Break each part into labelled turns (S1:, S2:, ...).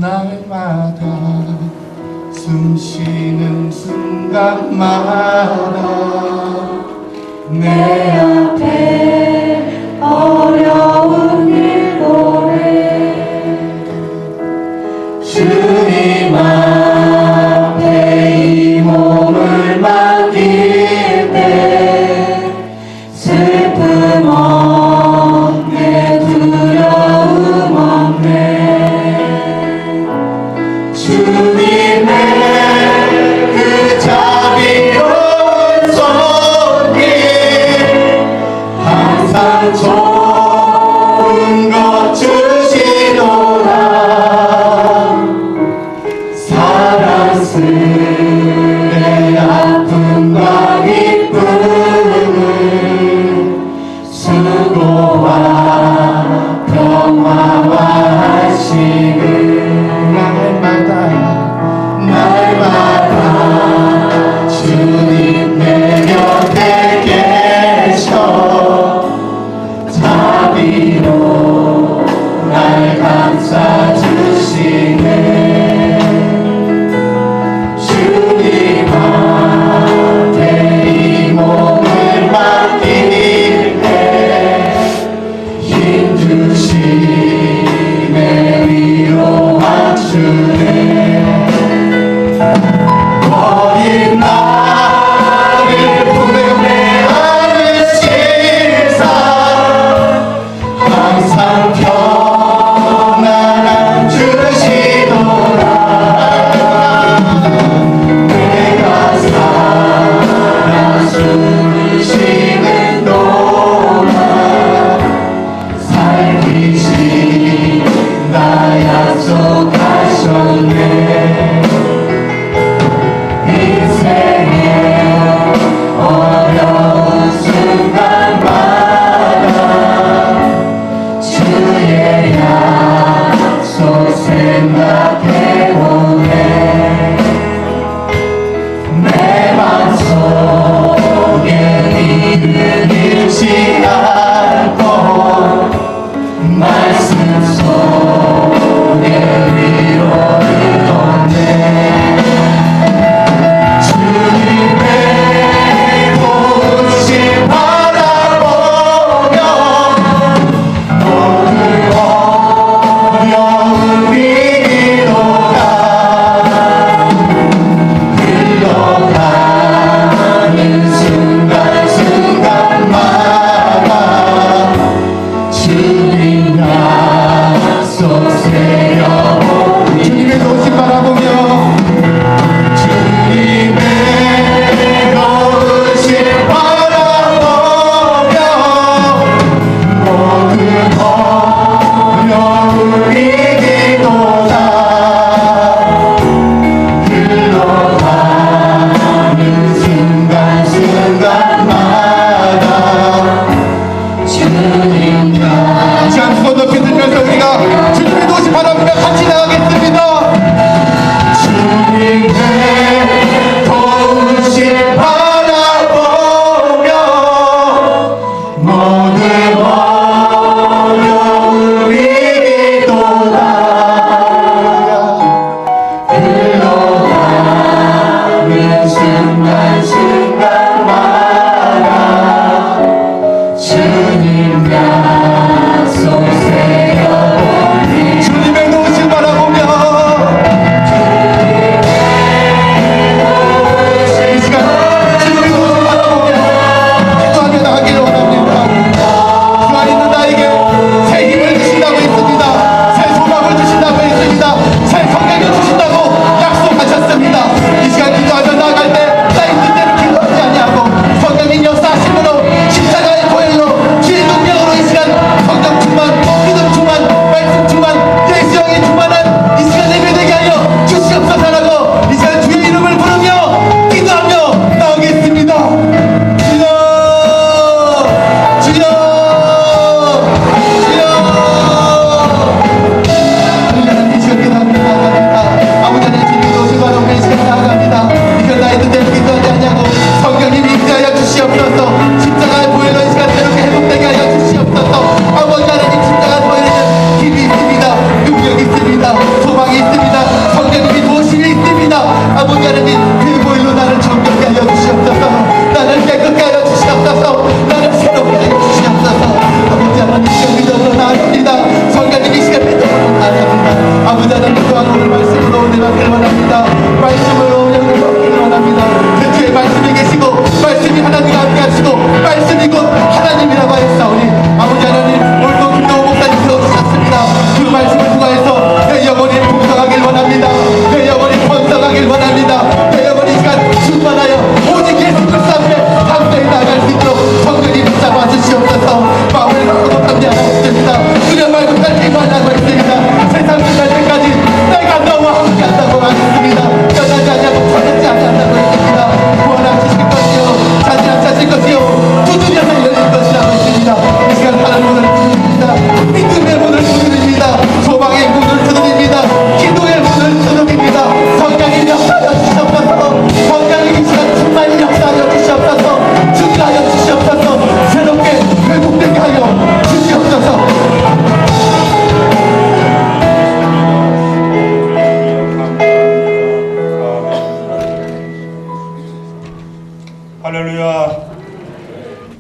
S1: 날마다 숨 쉬는 순간마다
S2: 내 앞에 어려운 일 노래 주님 앞에 이 몸을 맡길 때 슬픔 없네 두려움 없네 주님의 그 자비로운 손길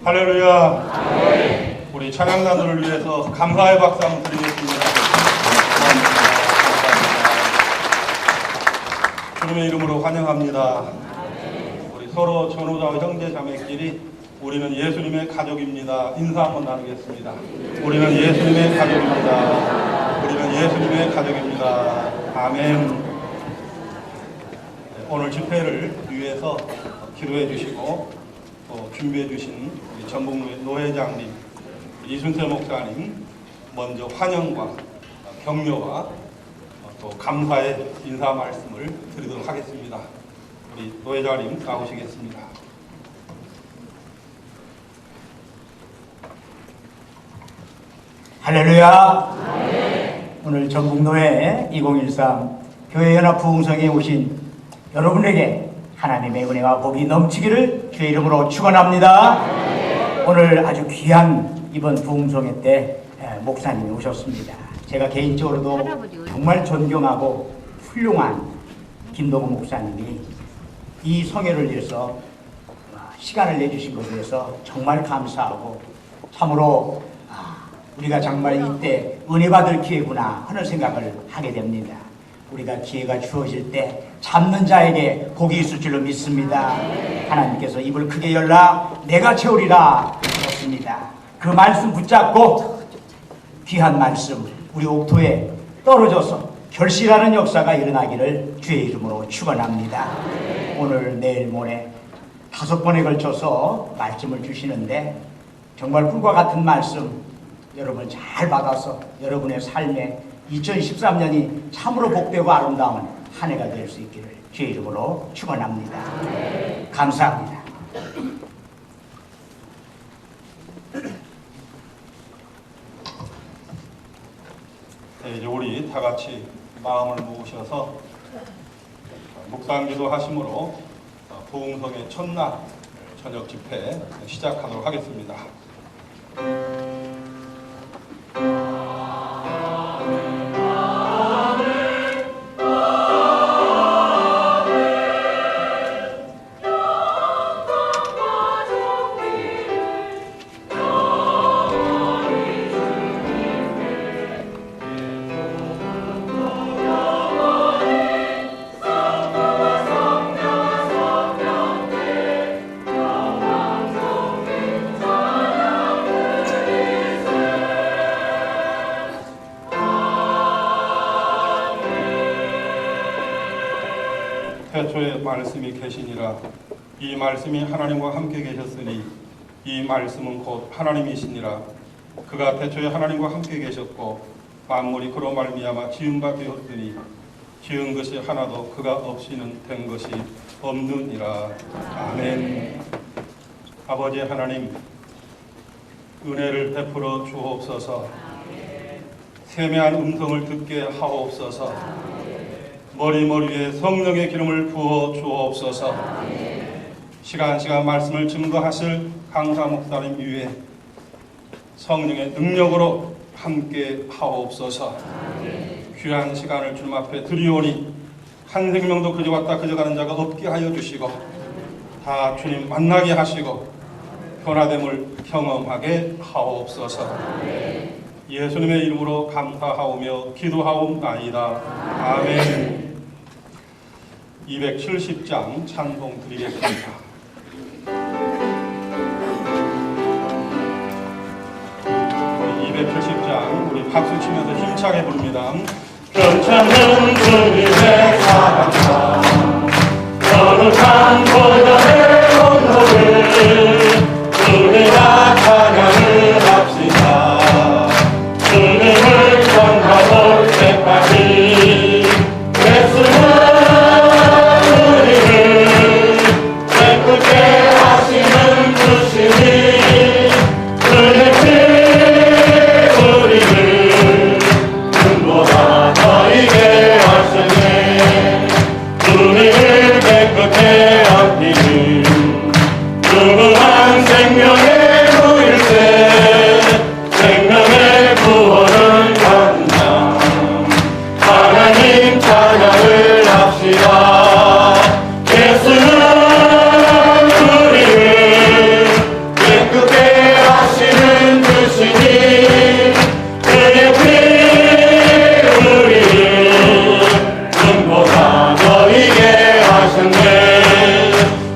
S1: 할렐루야. 우리 찬양단들을 위해서 감사의 박수 한번 드리겠습니다. 주님의 이름으로 환영합니다. 우리 서로 전우자와 형제 자매끼리 우리는 예수님의 가족입니다. 인사 한번 나누겠습니다. 우리는 예수님의 가족입니다. 우리는 예수님의 가족입니다. 아멘. 오늘 집회를 위해서 기도해 주시고 또 준비해 주신 우리 전북노회 노회장님, 이순태 목사님 먼저 환영과 격려와 또 감사의 인사 말씀을 드리도록 하겠습니다. 우리 노회장님 나오시겠습니다.
S3: 할렐루야. 오늘 전북노회 2013 교회연합 부흥성에 오신 여러분에게 하나님의 은혜와 복이 넘치기를 주의 이름으로 축원합니다. 오늘 아주 귀한 이번 부흥성회 때 목사님이 오셨습니다. 제가 개인적으로도 정말 존경하고 훌륭한 김동호 목사님이 이 성회를 위해서 시간을 내주신 것에 대해서 정말 감사하고 참으로 우리가 정말 이때 은혜 받을 기회구나 하는 생각을 하게 됩니다. 우리가 기회가 주어질 때 잡는 자에게 복이 있을 줄로 믿습니다. 하나님께서 입을 크게 열라 내가 채우리라 하셨습니다. 그 말씀 붙잡고 귀한 말씀 우리 옥토에 떨어져서 결실하는 역사가 일어나기를 주의 이름으로 축원합니다. 오늘 내일 모레 5번에 걸쳐서 말씀을 주시는데 정말 꿀과 같은 말씀 여러분 잘 받아서 여러분의 삶에 2013년이 참으로 복되고 아름다운 한 해가 될 수 있기를 주의 이름으로 축원합니다. 감사합니다.
S1: 네, 이제 우리 다 같이 마음을 모으셔서 묵상기도 하심으로 부흥성의 첫날 저녁 집회 시작하도록 하겠습니다. 태초에 말씀이 계시니라. 이 말씀이 하나님과 함께 계셨으니 이 말씀은 곧 하나님이시니라. 그가 태초에 하나님과 함께 계셨고 만물이 그로 말미암아 지은 바 되었으니 지은 것이 하나도 그가 없이는 된 것이 없느니라. 아멘. 아버지 하나님, 은혜를 베풀어 주옵소서. 세미한 음성을 듣게 하옵소서. 머리머리에 성령의 기름을 부어 주옵소서. 시간 말씀을 증거하실 강사 목사님 위에 성령의 능력으로 함께 하옵소서. 귀한 시간을 주님 앞에 드리오니 한 생명도 그저 왔다 그저 가는 자가 없게 하여 주시고 다 주님 만나게 하시고 변화됨을 경험하게 하옵소서. 예수님의 이름으로 감사하오며 기도하옵나이다. 아멘. 270장 찬송 드리겠습니다. 우리 270장 우리 박수 치면서 힘차게 부릅니다.
S2: 괜찮은 주님의 사랑과 거룩한 보혈의 온도를 우리가 찬양을 합시다. 주님을 전하올 때까지 예수는 우리를 깨끗게 하시는 주시니 그의 피 우리를 눈보다 너희게 하시네. 우리를 깨끗게 하기를 그의 피 우리를 눈보다 더 이게 하셨네.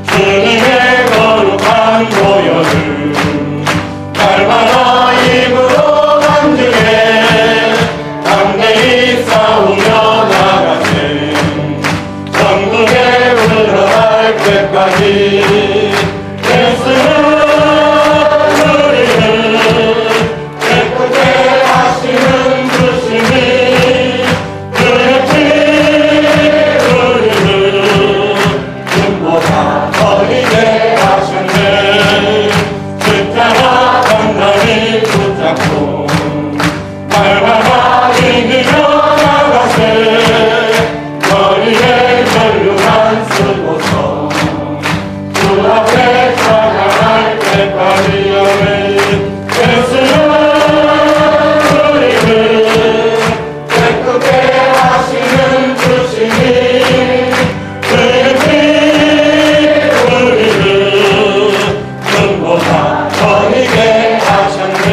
S2: 주님의 거룩한 보혈을 날마다 입으로 간증해 담대히 싸우며 나가세. 전국에 흘러갈 때까지 예수는 우리를 깨끗게 하시는 주시니 그의 피 우리를 눈보다 더이게 하셨네. 십자가 단단히 붙잡고 날마다 이기며 나가세. 거리에 전류만 쓰고서 주 앞에 찾아갈 때까지 예수는 우리를 깨끗게 하시는 주시니 그의 피 우리를 눈보다 더이게 하셨네.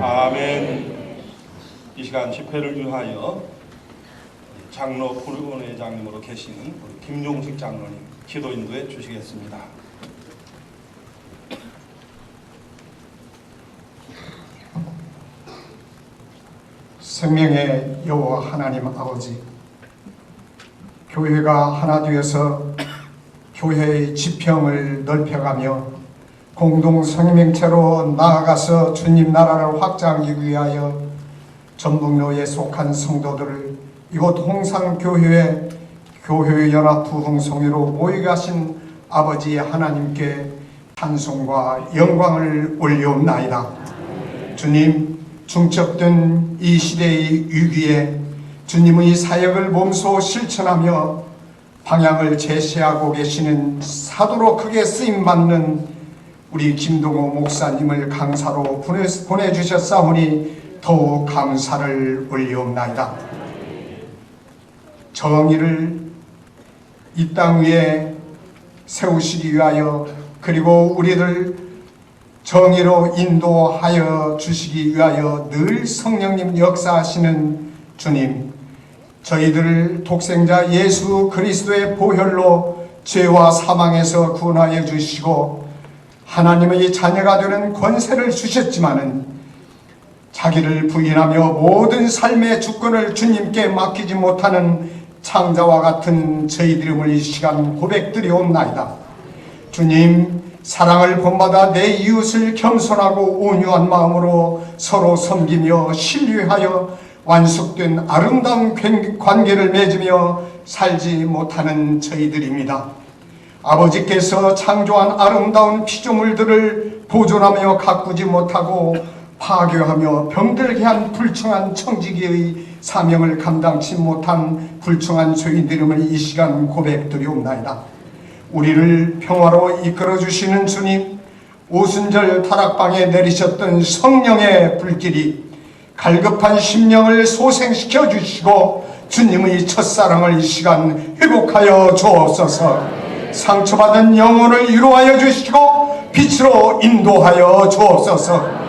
S1: 아멘. 이 시간 집회를 위하여 장로 부르원회장님으로 계시는 우리 김용식 장로님 기도 인도해 주시겠습니다.
S4: 생명의 여호와 하나님 아버지, 교회가 하나 되어서 교회의 지평을 넓혀가며 공동 생명체로 나아가서 주님 나라를 확장하기 위하여 전북로에 속한 성도들을 이곳 홍산교회의 교회연합 부흥성회로 모이게 하신 아버지 하나님께 찬송과 영광을 올려옵나이다. 주님, 중첩된 이 시대의 위기에 주님의 사역을 몸소 실천하며 방향을 제시하고 계시는 사도로 크게 쓰임받는 우리 김동호 목사님을 강사로 보내주셨사오니 더욱 감사를 올리옵나이다. 정의를 이 땅 위에 세우시기 위하여 그리고 우리를 정의로 인도하여 주시기 위하여 늘 성령님 역사하시는 주님, 저희들을 독생자 예수 그리스도의 보혈로 죄와 사망에서 구원하여 주시고 하나님의 자녀가 되는 권세를 주셨지만은 자기를 부인하며 모든 삶의 주권을 주님께 맡기지 못하는 창자와 같은 저희들임을 이 시간 고백드리옵나이다. 주님, 사랑을 본받아 내 이웃을 겸손하고 온유한 마음으로 서로 섬기며 신뢰하여 완숙된 아름다운 관계를 맺으며 살지 못하는 저희들입니다. 아버지께서 창조한 아름다운 피조물들을 보존하며 가꾸지 못하고 파괴하며 병들게 한 불충한 청지기의 사명을 감당치 못한 불충한 죄인들임을 이 시간 고백드리옵나이다. 우리를 평화로 이끌어주시는 주님, 오순절 다락방에 내리셨던 성령의 불길이 갈급한 심령을 소생시켜 주시고 주님의 첫사랑을 이 시간 회복하여 주옵소서. 상처받은 영혼을 위로하여 주시고 빛으로 인도하여 주옵소서.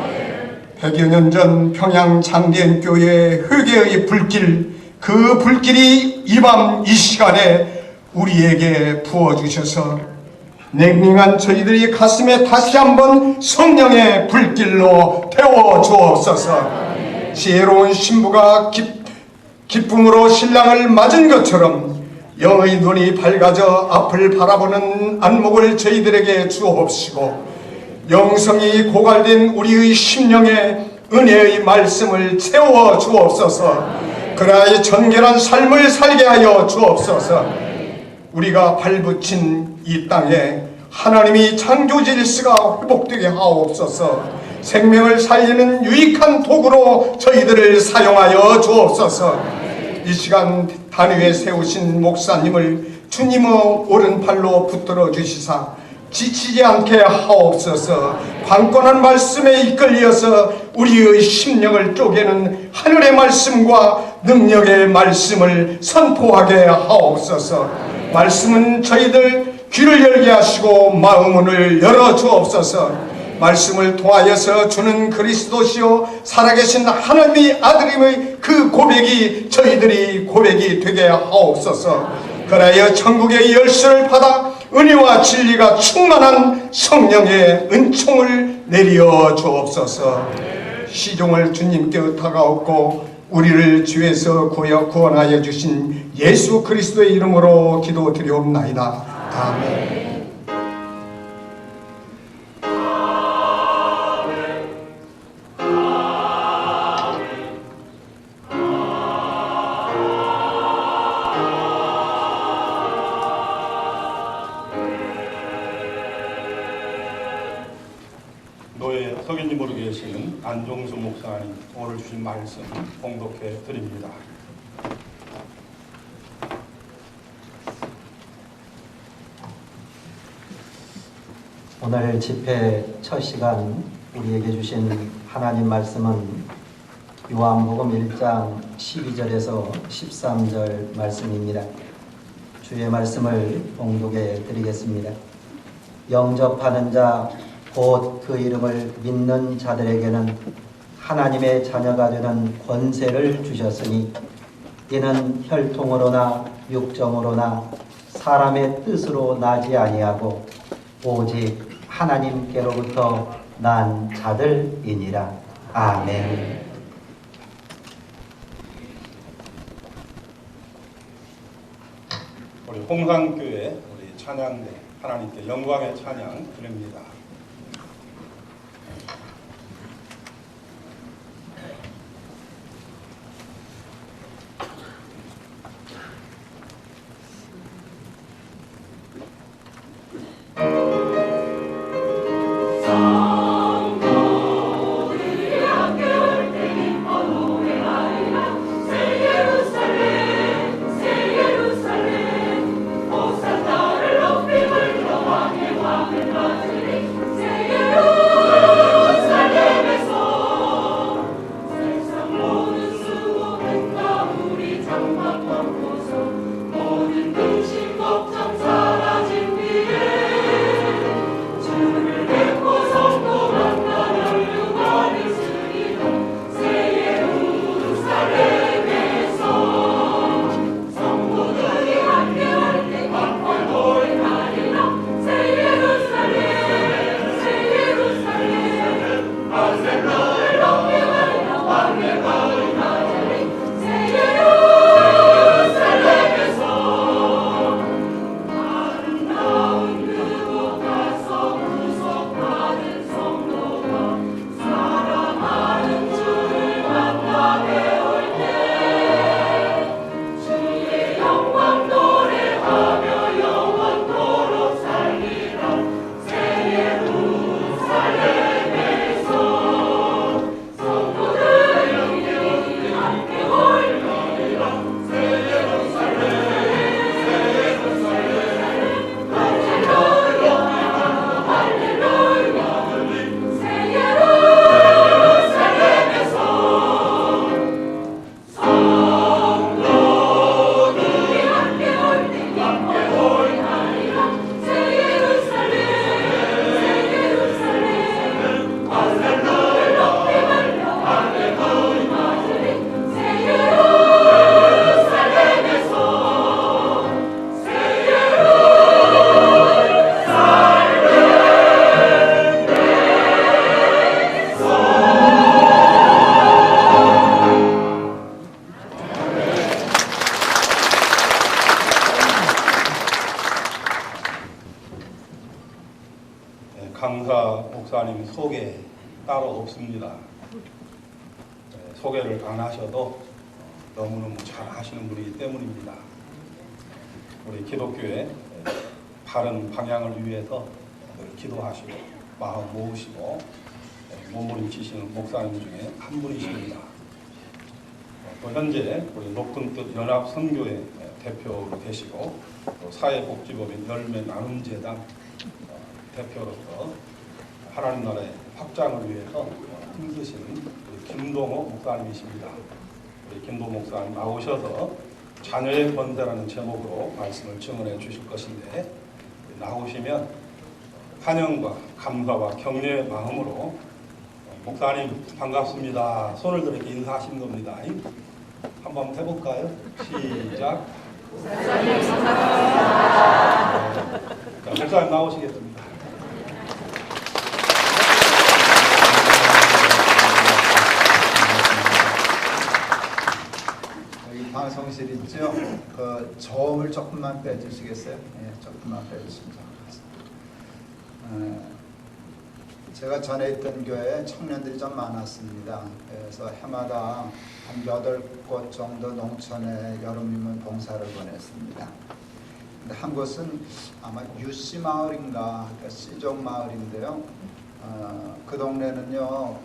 S4: 100여 년 전 평양 장대현교회의 회개의 불길, 그 불길이 이 밤 이 시간에 우리에게 부어주셔서 냉랭한 저희들의 가슴에 다시 한번 성령의 불길로 태워주옵소서. 지혜로운 신부가 기쁨으로 신랑을 맞은 것처럼 영의 눈이 밝아져 앞을 바라보는 안목을 저희들에게 주옵시고 영성이 고갈된 우리의 심령에 은혜의 말씀을 채워 주옵소서. 그러하여 정결한 삶을 살게 하여 주옵소서. 우리가 발붙인 이 땅에 하나님이 창조 질서가 회복되게 하옵소서. 생명을 살리는 유익한 도구로 저희들을 사용하여 주옵소서. 이 시간 단위에 세우신 목사님을 주님의 오른팔로 붙들어 주시사 지치지 않게 하옵소서. 강권한 말씀에 이끌려서 우리의 심령을 쪼개는 하늘의 말씀과 능력의 말씀을 선포하게 하옵소서. 말씀은 저희들 귀를 열게 하시고 마음문을 열어 주옵소서. 말씀을 통하여서 주는 그리스도시요 살아계신 하나님의 아들임의 그 고백이 저희들이 고백이 되게 하옵소서. 그라여 천국의 열쇠를 받아 은혜와 진리가 충만한 성령의 은총을 내려 주옵소서. 시종을 주님께 의탁하옵고 우리를 죄에서 구원하여 주신 예수 그리스도의 이름으로 기도드리옵나이다. 아멘.
S1: 노예 석인님으로 계시는 안종수 목사님 오늘 주신 말씀 봉독해 드립니다.
S5: 오늘 집회 첫 시간 우리에게 주신 하나님 말씀은 요한복음 1장 12절에서 13절 말씀입니다. 주의 말씀을 봉독해 드리겠습니다. 영접하는 자 곧 그 이름을 믿는 자들에게는 하나님의 자녀가 되는 권세를 주셨으니 이는 혈통으로나 육정으로나 사람의 뜻으로 나지 아니하고 오직 하나님께로부터 난 자들이니라. 아멘.
S1: 우리 홍산교회 우리 찬양대 하나님께 영광의 찬양 드립니다. 강사 목사님 소개 따로 없습니다. 소개를 안 하셔도 너무너무 잘 하시는 분이기 때문입니다. 우리 기독교의 바른 방향을 위해서 기도하시고 마음 모으시고 몸부림치시는 목사님 중에 한 분이십니다. 또 현재 우리 높은 뜻 연합 선교회 대표로 계시고 또 사회복지법인 열매 나눔 재단 대표로서 하나님 나라의 확장을 위해서 힘쓰시는 김동호 목사님이십니다. 우리 김동호 목사님 나오셔서 자녀의 권세라는 제목으로 말씀을 증언해 주실 것인데 나오시면 환영과 감사와 격려의 마음으로 목사님 반갑습니다. 손을 들어 이렇게 인사하시는 겁니다. 한번 해볼까요? 시작. 자, 목사님 나오시겠습니다.
S6: 여기 방송실 있죠? 그 저음을 조금만 빼주시겠어요? 예, 조금만 빼주시면 좋겠습니다. 제가 전에 있던 교회에 청년들이 좀 많았습니다. 그래서 해마다 한 8곳 정도 농촌에 여름이면 봉사를 보냈습니다. 근데 한 곳은 아마 유씨 마을인가, 그러니까 시종 마을인데요. 그 동네는요,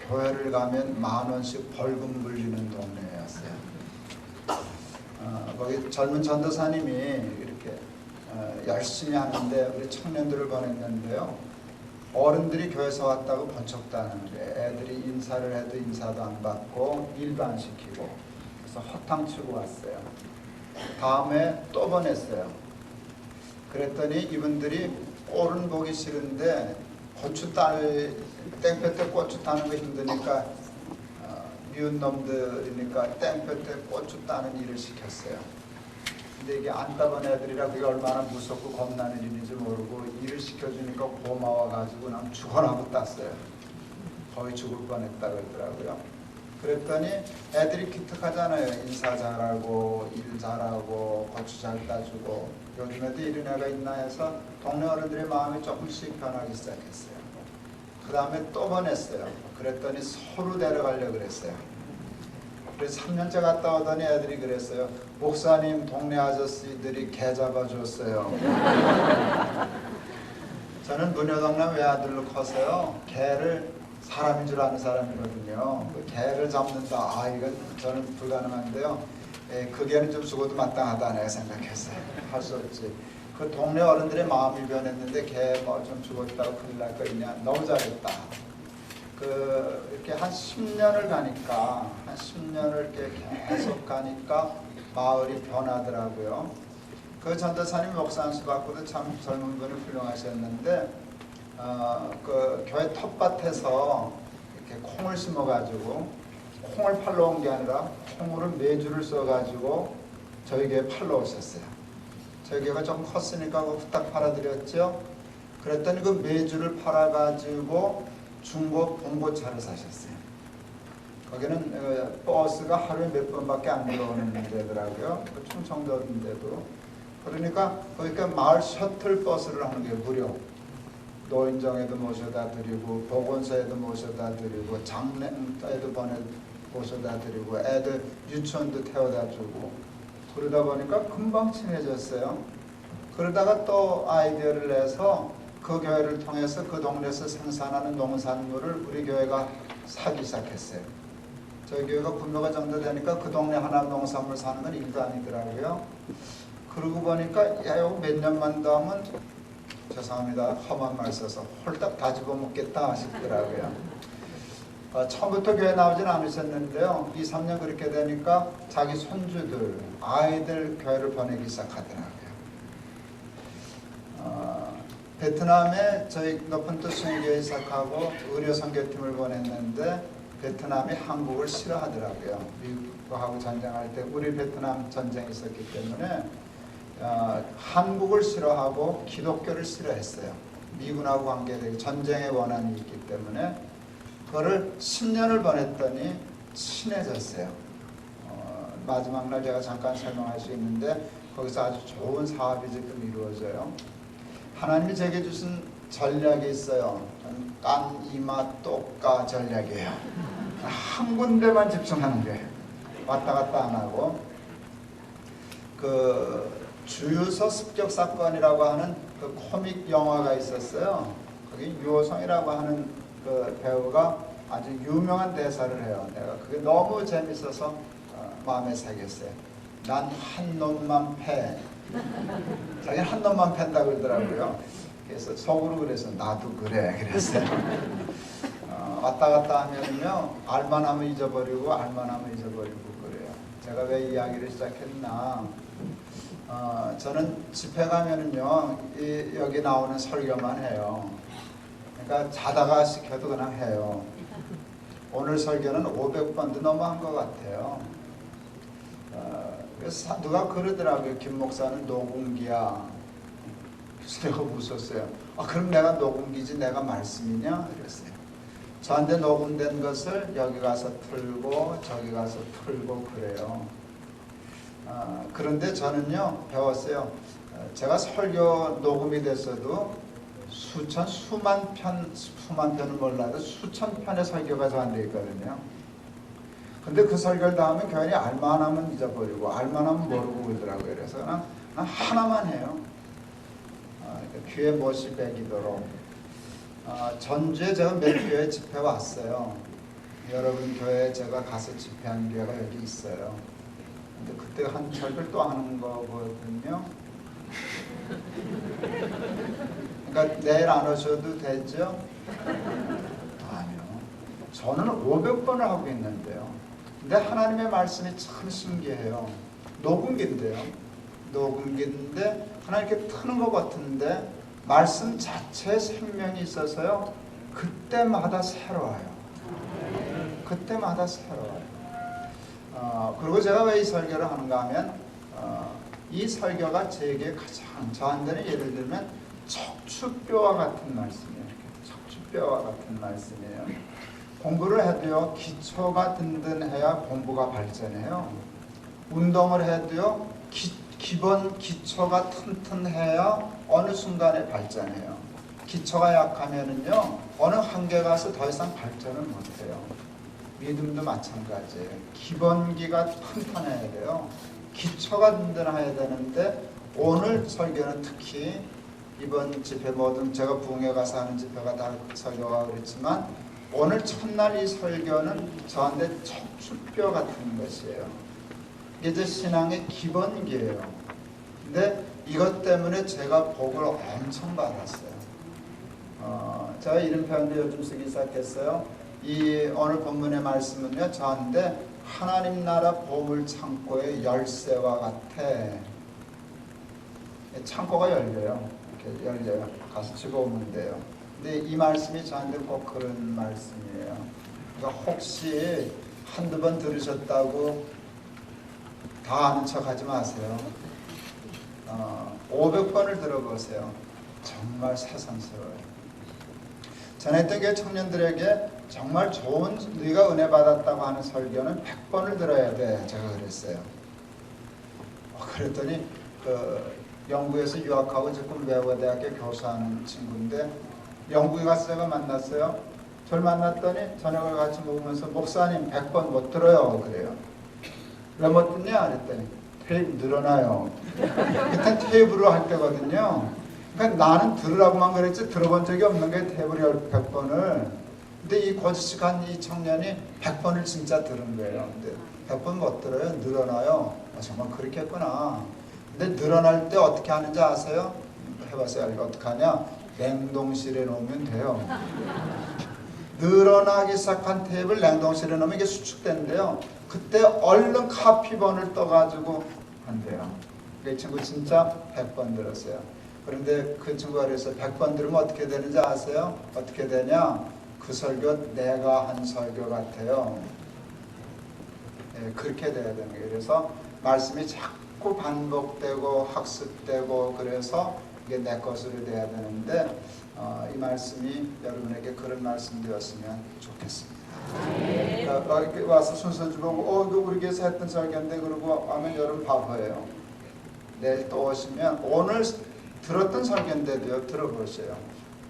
S6: 교회를 가면 10,000원씩 벌금 물리는 동네였어요. 거기 젊은 전도사님이 이렇게 열심히 하는데 우리 청년들을 보냈는데요. 어른들이 교회에서 왔다고 번쩍도 안 하는데 애들이 인사를 해도 인사도 안 받고 일도 안 시키고 그래서 허탕치고 왔어요. 다음에 또 보냈어요. 그랬더니 이분들이 꼴은 보기 싫은데 고추 땡볕 때 고추 따는 거 힘드니까 미운 놈들이니까 땡볕 때 고추 따는 일을 시켰어요. 근데 이게 안 따본 애들이라 그게 얼마나 무섭고 겁나는 일인지 모르고 일을 시켜주니까 고마워가지고 그냥 죽어나고 땄어요. 거의 죽을 뻔했다 그러더라고요. 그랬더니 애들이 기특하잖아요. 인사 잘하고 일 잘하고 고추 잘 따주고 요즘에도 이런 애가 있나 해서 동네 어른들의 마음이 조금씩 변하기 시작했어요. 그 다음에 또 보냈어요. 그랬더니 서로 데려가려고 그랬어요. 그래서 3년째 갔다 오더니 애들이 그랬어요. 목사님 동네 아저씨들이 개 잡아줬어요. 저는 문효동남 외아들로 커서요. 개를 사람인 줄 아는 사람이거든요. 그 개를 잡는다. 이건 저는 불가능한데요. 그 개는 좀 죽어도 마땅하다 내가 생각했어요. 할 수 없지. 그 동네 어른들의 마음이 변했는데 개 뭐 좀 죽었다고 큰일 날 거 있냐. 너무 잘했다. 이렇게 한 10년을 가니까, 한 10년을 이렇게 계속 가니까 마을이 변하더라고요. 그 전도사님 목사 한 수 받고도 참 젊은 분이 훌륭하셨는데, 그 교회 텃밭에서 이렇게 콩을 심어가지고, 콩을 팔러 온 게 아니라 콩으로 메주를 써가지고 저희 교회 팔러 오셨어요. 저희 교회가 좀 컸으니까 후딱 팔아드렸죠. 그랬더니 그 메주를 팔아가지고 중고 봉고차를 사셨어요. 거기는 버스가 하루에 몇 번밖에 안 들어오는 데더라고요. 충청도인데도. 그러니까 거기가 마을 셔틀 버스를 하는 게 무료. 노인정에도 모셔다 드리고 보건소에도 모셔다 드리고 장례에도 모셔다 드리고 애들 유치원도 태워다 주고 그러다 보니까 금방 친해졌어요. 그러다가 또 아이디어를 내서 그 교회를 통해서 그 동네에서 생산하는 농산물을 우리 교회가 사기 시작했어요. 저희 교회가 분노가 정도 되니까 그 동네 하나 농산물 사는 건 일도 아니더라고요. 그러고 보니까 몇 년만 더 하면 죄송합니다. 험한 말 써서 홀딱 다 집어먹겠다 싶더라고요. 처음부터 교회 나오진 않으셨는데요. 2, 3년 그렇게 되니까 자기 손주들, 아이들 교회를 보내기 시작하더라고요. 베트남에 저희 높은 뜻 순교회 시작하고 의료 선교팀을 보냈는데 베트남이 한국을 싫어하더라고요. 미국하고 전쟁할 때 우리 베트남 전쟁이 있었기 때문에 한국을 싫어하고 기독교를 싫어했어요. 미군하고 관계되고 전쟁의 원한이 있기 때문에 그거를 10년을 보냈더니 친해졌어요. 마지막 날 제가 잠깐 설명할 수 있는데 거기서 아주 좋은 사업이 지금 이루어져요. 하나님이 제게 주신 전략이 있어요. 깐, 이마, 똑까 전략이에요. 한 군데만 집중하는 거예요. 왔다 갔다 안 하고. 그 주유소 습격 사건이라고 하는 그 코믹 영화가 있었어요. 거기 유호성이라고 하는 그 배우가 아주 유명한 대사를 해요. 내가 그게 너무 재밌어서 마음에 새겼어요. 난 한 놈만 패. 자기는 한 놈만 팬다 그러더라고요. 그래서 속으로 그래서 나도 그래 그랬어요. 왔다 갔다 하면요 알만하면 잊어버리고 알만하면 잊어버리고 그래요. 제가 왜 이야기를 시작했나? 저는 집회 가면은요 여기 나오는 설교만 해요. 그러니까 자다가 시켜도 그냥 해요. 오늘 설교는 500번도 넘어간 것 같아요. 그래서 누가 그러더라고요. 김 목사는 녹음기야. 그래서 내가 웃었어요. 그럼 내가 녹음기지 내가 말씀이냐? 그랬어요. 저한테 녹음된 것을 여기 가서 틀고 저기 가서 틀고 그래요. 그런데 저는요 배웠어요. 제가 설교 녹음이 됐어도 수만 편은 몰라도 수천 편의 설교가 저한테 있거든요. 근데 그 설교를 다 하면 교인이 알만 하면 잊어버리고 알만 하면 모르고 그러더라고요. 그래서 난 하나만 해요. 귀에 못이 배기도록. 전주에 제가 몇 교회 집회 왔어요. 여러분 교회에 제가 가서 집회한 교회가 여기 있어요. 근데 그때 한 설교를 또 하는 거거든요. 그러니까 내일 안 오셔도 되죠? 아니요. 저는 500번을 하고 있는데요. 근데 하나님의 말씀이 참 신기해요. 녹음기인데요. 녹음기인데 하나님 이렇게 트는 것 같은데 말씀 자체에 생명이 있어서요. 그때마다 새로워요. 그때마다 새로워요. 그리고 제가 왜 이 설교를 하는가 하면 이 설교가 제게 가장 저한테는 예를 들면 척추뼈와 같은 말씀이에요. 척추뼈와 같은 말씀이에요. 공부를 해도요. 기초가 든든해야 공부가 발전해요. 운동을 해도요. 기본 기초가 튼튼해야 어느 순간에 발전해요. 기초가 약하면은요. 어느 한계 가서 더 이상 발전을 못해요. 믿음도 마찬가지예요. 기본기가 튼튼해야 돼요. 기초가 든든해야 되는데 오늘 설교는 특히 이번 집회 모든 제가 부흥회 가서 하는 집회가 다 설교가 그렇지만 오늘 첫날 이 설교는 저한테 척추뼈 같은 것이에요. 이게 제 신앙의 기본기예요. 근데 이것 때문에 제가 복을 엄청 받았어요. 제가 이런 표현도 요즘 쓰기 시작했어요. 이 오늘 본문의 말씀은요. 저한테 하나님 나라 보물 창고의 열쇠와 같아. 창고가 열려요. 이렇게 열려요. 가서 집어오면 돼요. 근데 이 말씀이 저한테 꼭 그런 말씀이에요. 그러니까 혹시 한두 번 들으셨다고 다 아는 척 하지 마세요. 500번을 들어보세요. 정말 새삼스러워요. 전했던 게 청년들에게 정말 좋은 네가 은혜 받았다고 하는 설교는 100번을 들어야 돼. 제가 그랬어요. 그랬더니 영국에서 유학하고 지금 외국어대학교 교수하는 친구인데 영국에 가서 제가 만났어요. 저를 만났더니 저녁을 같이 먹으면서 목사님 100번 못 들어요. 그래요. 왜 못 듣냐? 그랬더니 테이프 늘어나요. 그때 테이프로 할 때거든요. 그러니까 나는 들으라고만 그랬지 들어본 적이 없는 게 테이프를 100번을. 근데 이 고지식한 이 청년이 100번을 진짜 들은 거예요. 근데 100번 못 들어요. 늘어나요. 정말 그렇게 했구나. 근데 늘어날 때 어떻게 하는지 아세요? 해봤어요. 이거 어떻게 하냐? 냉동실에 놓으면 돼요. 늘어나기 시작한 테이프를 냉동실에 넣으면 이게 수축된대요. 그때 얼른 카피본을 떠가지고 한대요. 이 친구 진짜 100번 들었어요. 그런데 그 친구가 그래서 100번 들으면 어떻게 되는지 아세요? 어떻게 되냐? 그 설교 내가 한 설교 같아요. 네, 그렇게 돼야 되는 거예요. 그래서 말씀이 자꾸 반복되고 학습되고 그래서 이게 내 것으로 돼야 되는데 이 말씀이 여러분에게 그런 말씀 되었으면 좋겠습니다. 그러니까 와서 순서주 보고 이거 우리 교회에서 했던 설교인데 그러고 하면 여러분 바보예요. 내일 또 오시면 오늘 들었던 설교인데도요 들어보세요.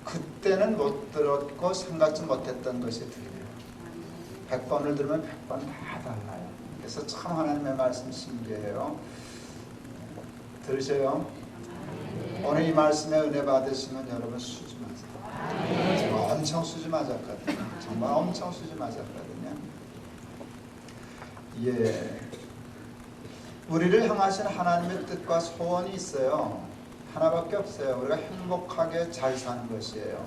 S6: 그때는 못 들었고 생각지 못했던 것이 들려요. 100번을 들으면 100번 다 달라요. 그래서 참 하나님의 말씀 신기해요. 들으세요. 오늘 이 말씀에 은혜 받으시면 여러분 수지 마세요. 제가 엄청 수지 맞았거든요. 정말 엄청 수지 맞았거든요. 예, 우리를 향하신 하나님의 뜻과 소원이 있어요. 하나밖에 없어요. 우리가 행복하게 잘 사는 것이에요.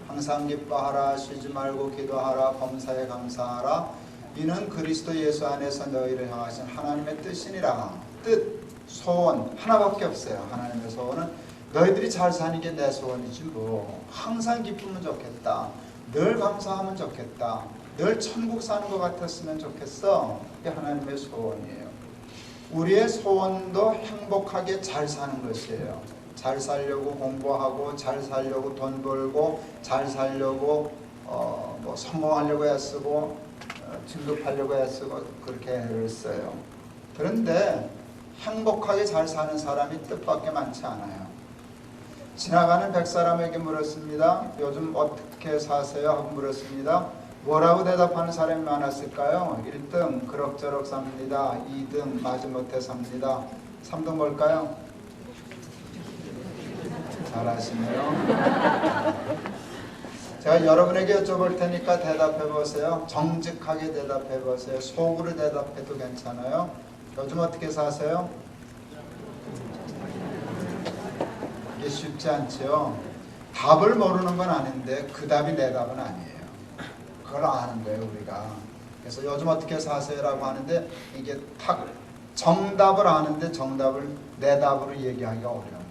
S6: 항상 기뻐하라, 쉬지 말고 기도하라, 범사에 감사하라. 이는 그리스도 예수 안에서 너희를 향하신 하나님의 뜻이니라. 뜻, 소원 하나밖에 없어요. 하나님의 소원은 너희들이 잘 사는 게 내 소원이지 뭐. 항상 기쁘면 좋겠다. 늘 감사하면 좋겠다. 늘 천국 사는 것 같았으면 좋겠어. 이게 하나님의 소원이에요. 우리의 소원도 행복하게 잘 사는 것이에요. 잘 살려고 공부하고, 잘 살려고 돈 벌고, 잘 살려고 뭐 성공하려고 애쓰고, 진급하려고 애쓰고 그렇게 애를 써요. 그런데 행복하게 잘 사는 사람이 뜻밖에 많지 않아요. 지나가는 100사람에게 물었습니다. 요즘 어떻게 사세요? 하고 물었습니다. 뭐라고 대답하는 사람이 많았을까요? 1등 그럭저럭 삽니다. 2등 마지못해 삽니다. 3등 뭘까요? 잘하시네요. 제가 여러분에게 여쭤볼 테니까 대답해 보세요. 정직하게 대답해 보세요. 속으로 대답해도 괜찮아요. 요즘 어떻게 사세요? 이게 쉽지 않죠. 답을 모르는 건 아닌데 그 답이 내 답은 아니에요. 그걸 아는 거예요, 우리가. 그래서 요즘 어떻게 사세요라고 하는데 이게 탁 정답을 아는데 정답을 내 답으로 얘기하기가 어려운 거예요.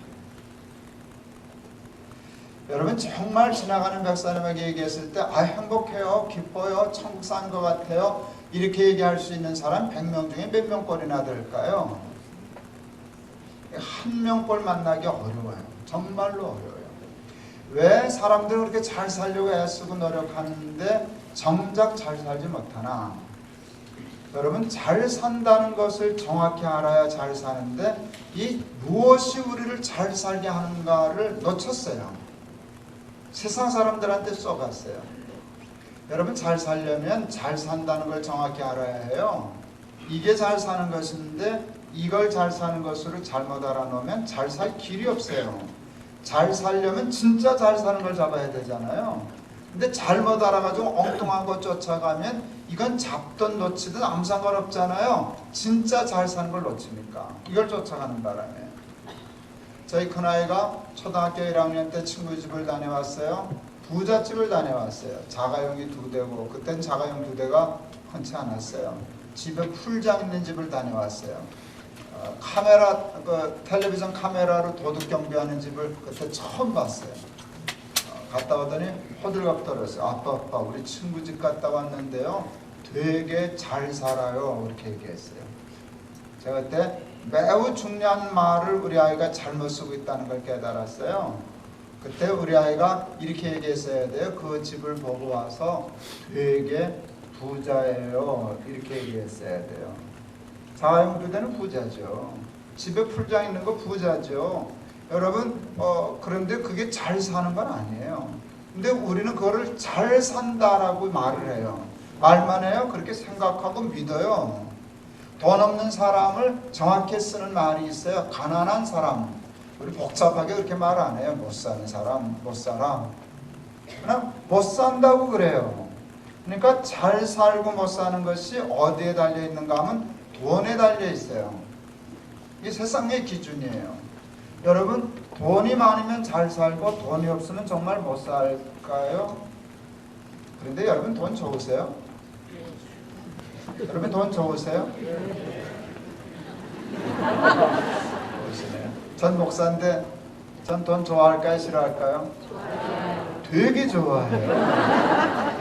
S6: 여러분 정말 지나가는 백사님에게 얘기했을 때 행복해요, 기뻐요, 천국 산 것 같아요 이렇게 얘기할 수 있는 사람 100명 중에 몇 명꼴이나 될까요? 한 명꼴 만나기 어려워요. 정말로 어려워요. 왜 사람들은 그렇게 잘 살려고 애쓰고 노력하는데 정작 잘 살지 못하나? 여러분 잘 산다는 것을 정확히 알아야 잘 사는데 이 무엇이 우리를 잘 살게 하는가를 놓쳤어요. 세상 사람들한테 쏘갔어요. 여러분 잘 살려면 잘 산다는 걸 정확히 알아야 해요. 이게 잘 사는 것인데 이걸 잘 사는 것으로 잘못 알아놓으면 잘 살 길이 없어요. 잘 살려면 진짜 잘 사는 걸 잡아야 되잖아요. 근데 잘못 알아가지고 엉뚱한 것 쫓아가면 이건 잡든 놓치든 아무 상관없잖아요. 진짜 잘 사는 걸 놓칩니까? 이걸 쫓아가는 바람에 저희 큰아이가 초등학교 1학년 때 친구 집을 다녀왔어요. 부잣집을 다녀왔어요. 자가용이 2대고 그땐 자가용 2대가 흔치 않았어요. 집에 풀장 있는 집을 다녀왔어요. 카메라, 텔레비전 카메라로 도둑 경비하는 집을 그때 처음 봤어요. 갔다 오더니 호들갑 떨었어요. 아빠 우리 친구 집 갔다 왔는데요 되게 잘 살아요 이렇게 얘기했어요. 제가 그때 매우 중요한 말을 우리 아이가 잘못 쓰고 있다는 걸 깨달았어요. 그때 우리 아이가 이렇게 얘기했어야 돼요. 그 집을 보고 와서 되게 부자예요 이렇게 얘기했어야 돼요. 자가용 2대는 부자죠. 집에 풀장 있는 거 부자죠. 여러분 그런데 그게 잘 사는 건 아니에요. 근데 우리는 그거를 잘 산다라고 말을 해요. 말만 해요. 그렇게 생각하고 믿어요. 돈 없는 사람을 정확히 쓰는 말이 있어요. 가난한 사람. 우리 복잡하게 그렇게 말 안 해요. 못 사는 사람, 못 살아. 그냥 못 산다고 그래요. 그러니까 잘 살고 못 사는 것이 어디에 달려 있는가 하면 돈에 달려 있어요. 이게 세상의 기준이에요. 여러분 돈이 많으면 잘 살고 돈이 없으면 정말 못 살까요? 그런데 여러분 돈 좋으세요? 여러분 돈 좋으세요? 전 목사인데 전 돈 좋아할까요? 싫어할까요? 되게 좋아해요.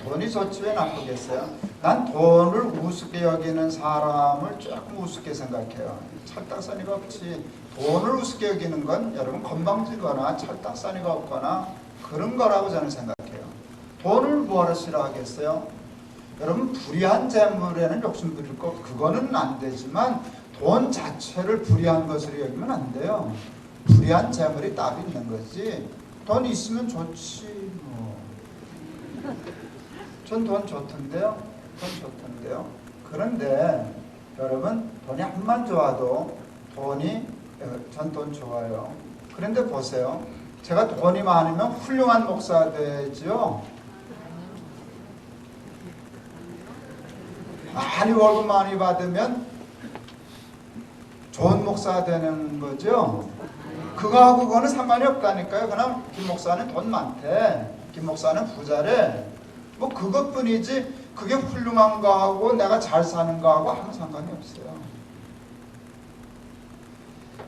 S6: 돈이 좋지 왜 나쁘겠어요? 난 돈을 우습게 여기는 사람을 조금 우습게 생각해요. 철딱서니가 없지. 돈을 우습게 여기는 건 여러분 건방지거나 철딱서니가 없거나 그런 거라고 저는 생각해요. 돈을 뭐하러 싫어하겠어요? 여러분 불의한 재물에는 욕심 부릴 거 그거는 안 되지만 돈 자체를 불의한 것으로 여기면 안 돼요. 불의한 재물이 따로 있는 거지. 돈 있으면 좋지 뭐. 전 돈 좋던데요. 돈 좋던데요. 그런데 여러분 돈이 한만 좋아도 전 돈 좋아요. 그런데 보세요. 제가 돈이 많으면 훌륭한 목사 되죠. 많이 월급 많이 받으면 좋은 목사가 되는 거죠. 그거하고 그거는 상관이 없다니까요. 그냥 김 목사는 돈 많대. 김 목사는 부자래. 뭐 그것뿐이지 그게 훌륭한 거하고 내가 잘 사는 거하고 아무 상관이 없어요.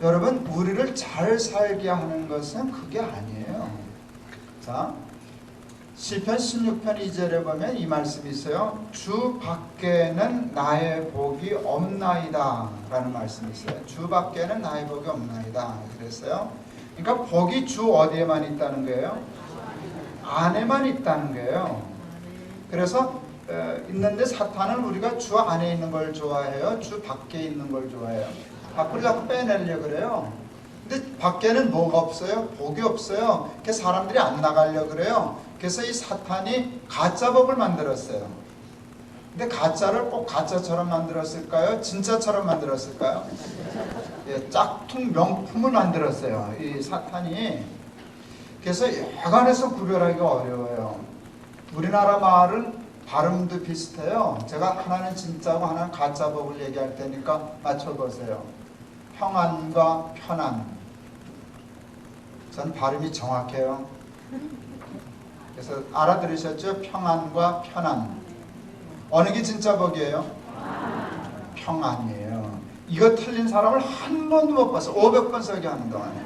S6: 여러분, 우리를 잘 살게 하는 것은 그게 아니에요. 자, 시편 16편 2절에 보면 이 말씀이 있어요. 주 밖에는 나의 복이 없나이다 라는 말씀이 있어요. 주 밖에는 나의 복이 없나이다 그랬어요. 그러니까 복이 주 어디에만 있다는 거예요? 안에만 있다는 거예요. 그래서 있는데 사탄은 우리가 주 안에 있는 걸 좋아해요? 주 밖에 있는 걸 좋아해요? 밖으로 자꾸 빼내려고 그래요. 근데 밖에는 뭐가 없어요? 복이 없어요. 그래서 사람들이 안 나가려고 그래요. 그래서 이 사탄이 가짜 복을 만들었어요. 근데 가짜를 꼭 가짜처럼 만들었을까요? 진짜처럼 만들었을까요? 예, 짝퉁 명품을 만들었어요. 이 사탄이. 그래서 여간해서 구별하기가 어려워요. 우리나라 말은 발음도 비슷해요. 제가 하나는 진짜고 하나는 가짜 복을 얘기할 테니까 맞춰보세요. 평안과 편안. 전 발음이 정확해요. 그래서 알아들으셨죠? 평안과 편안. 어느 게 진짜 복이에요? 평안이에요. 이거 틀린 사람을 한 번도 못 봤어. 500번 설교하는 동안에.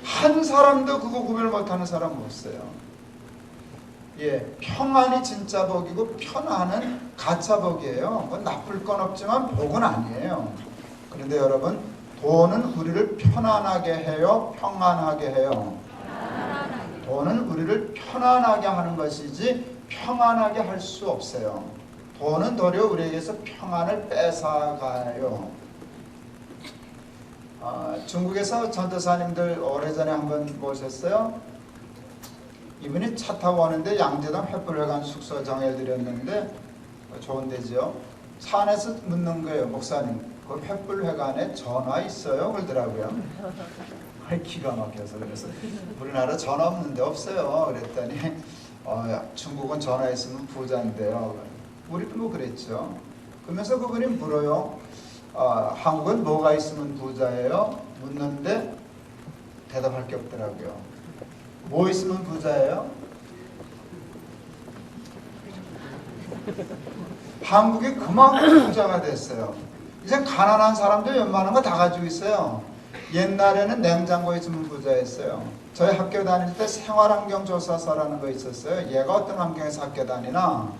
S6: 한 사람도 그거 구별 못하는 사람 못 써요. 예, 평안이 진짜 복이고 편안은 가짜 복이에요. 뭐 나쁠 건 없지만 복은 아니에요. 그런데 여러분, 돈은 우리를 편안하게 해요? 평안하게 해요? 돈은 우리를 편안하게 하는 것이지 평안하게 할 수 없어요. 돈은 도리어 우리에게서 평안을 뺏어가요. 중국에서 전도사님들 오래전에 한번 모셨어요. 이분이 차 타고 오는데 양재동 횃불회관 숙소 정해드렸는데 좋은 데죠. 차 안에서 묻는 거예요. 목사님, 그 횃불회관에 전화 있어요? 그러더라고요. 기가 막혀서. 그래서 우리나라 전화 없는데 없어요. 그랬더니 중국은 전화 있으면 부자인데요. 우리도 뭐 그랬죠. 그러면서 그분이 물어요. 한국은 뭐가 있으면 부자예요? 묻는데 대답할 게 없더라고요. 뭐 있으면 부자예요? 한국이 그만큼 부자가 됐어요. 이제 가난한 사람들 웬만한 거 다 가지고 있어요. 옛날에는 냉장고에 있으면 부자였어요. 저희 학교 다닐 때 생활환경조사서라는 거 있었어요. 얘가 어떤 환경에서 학교 다니나.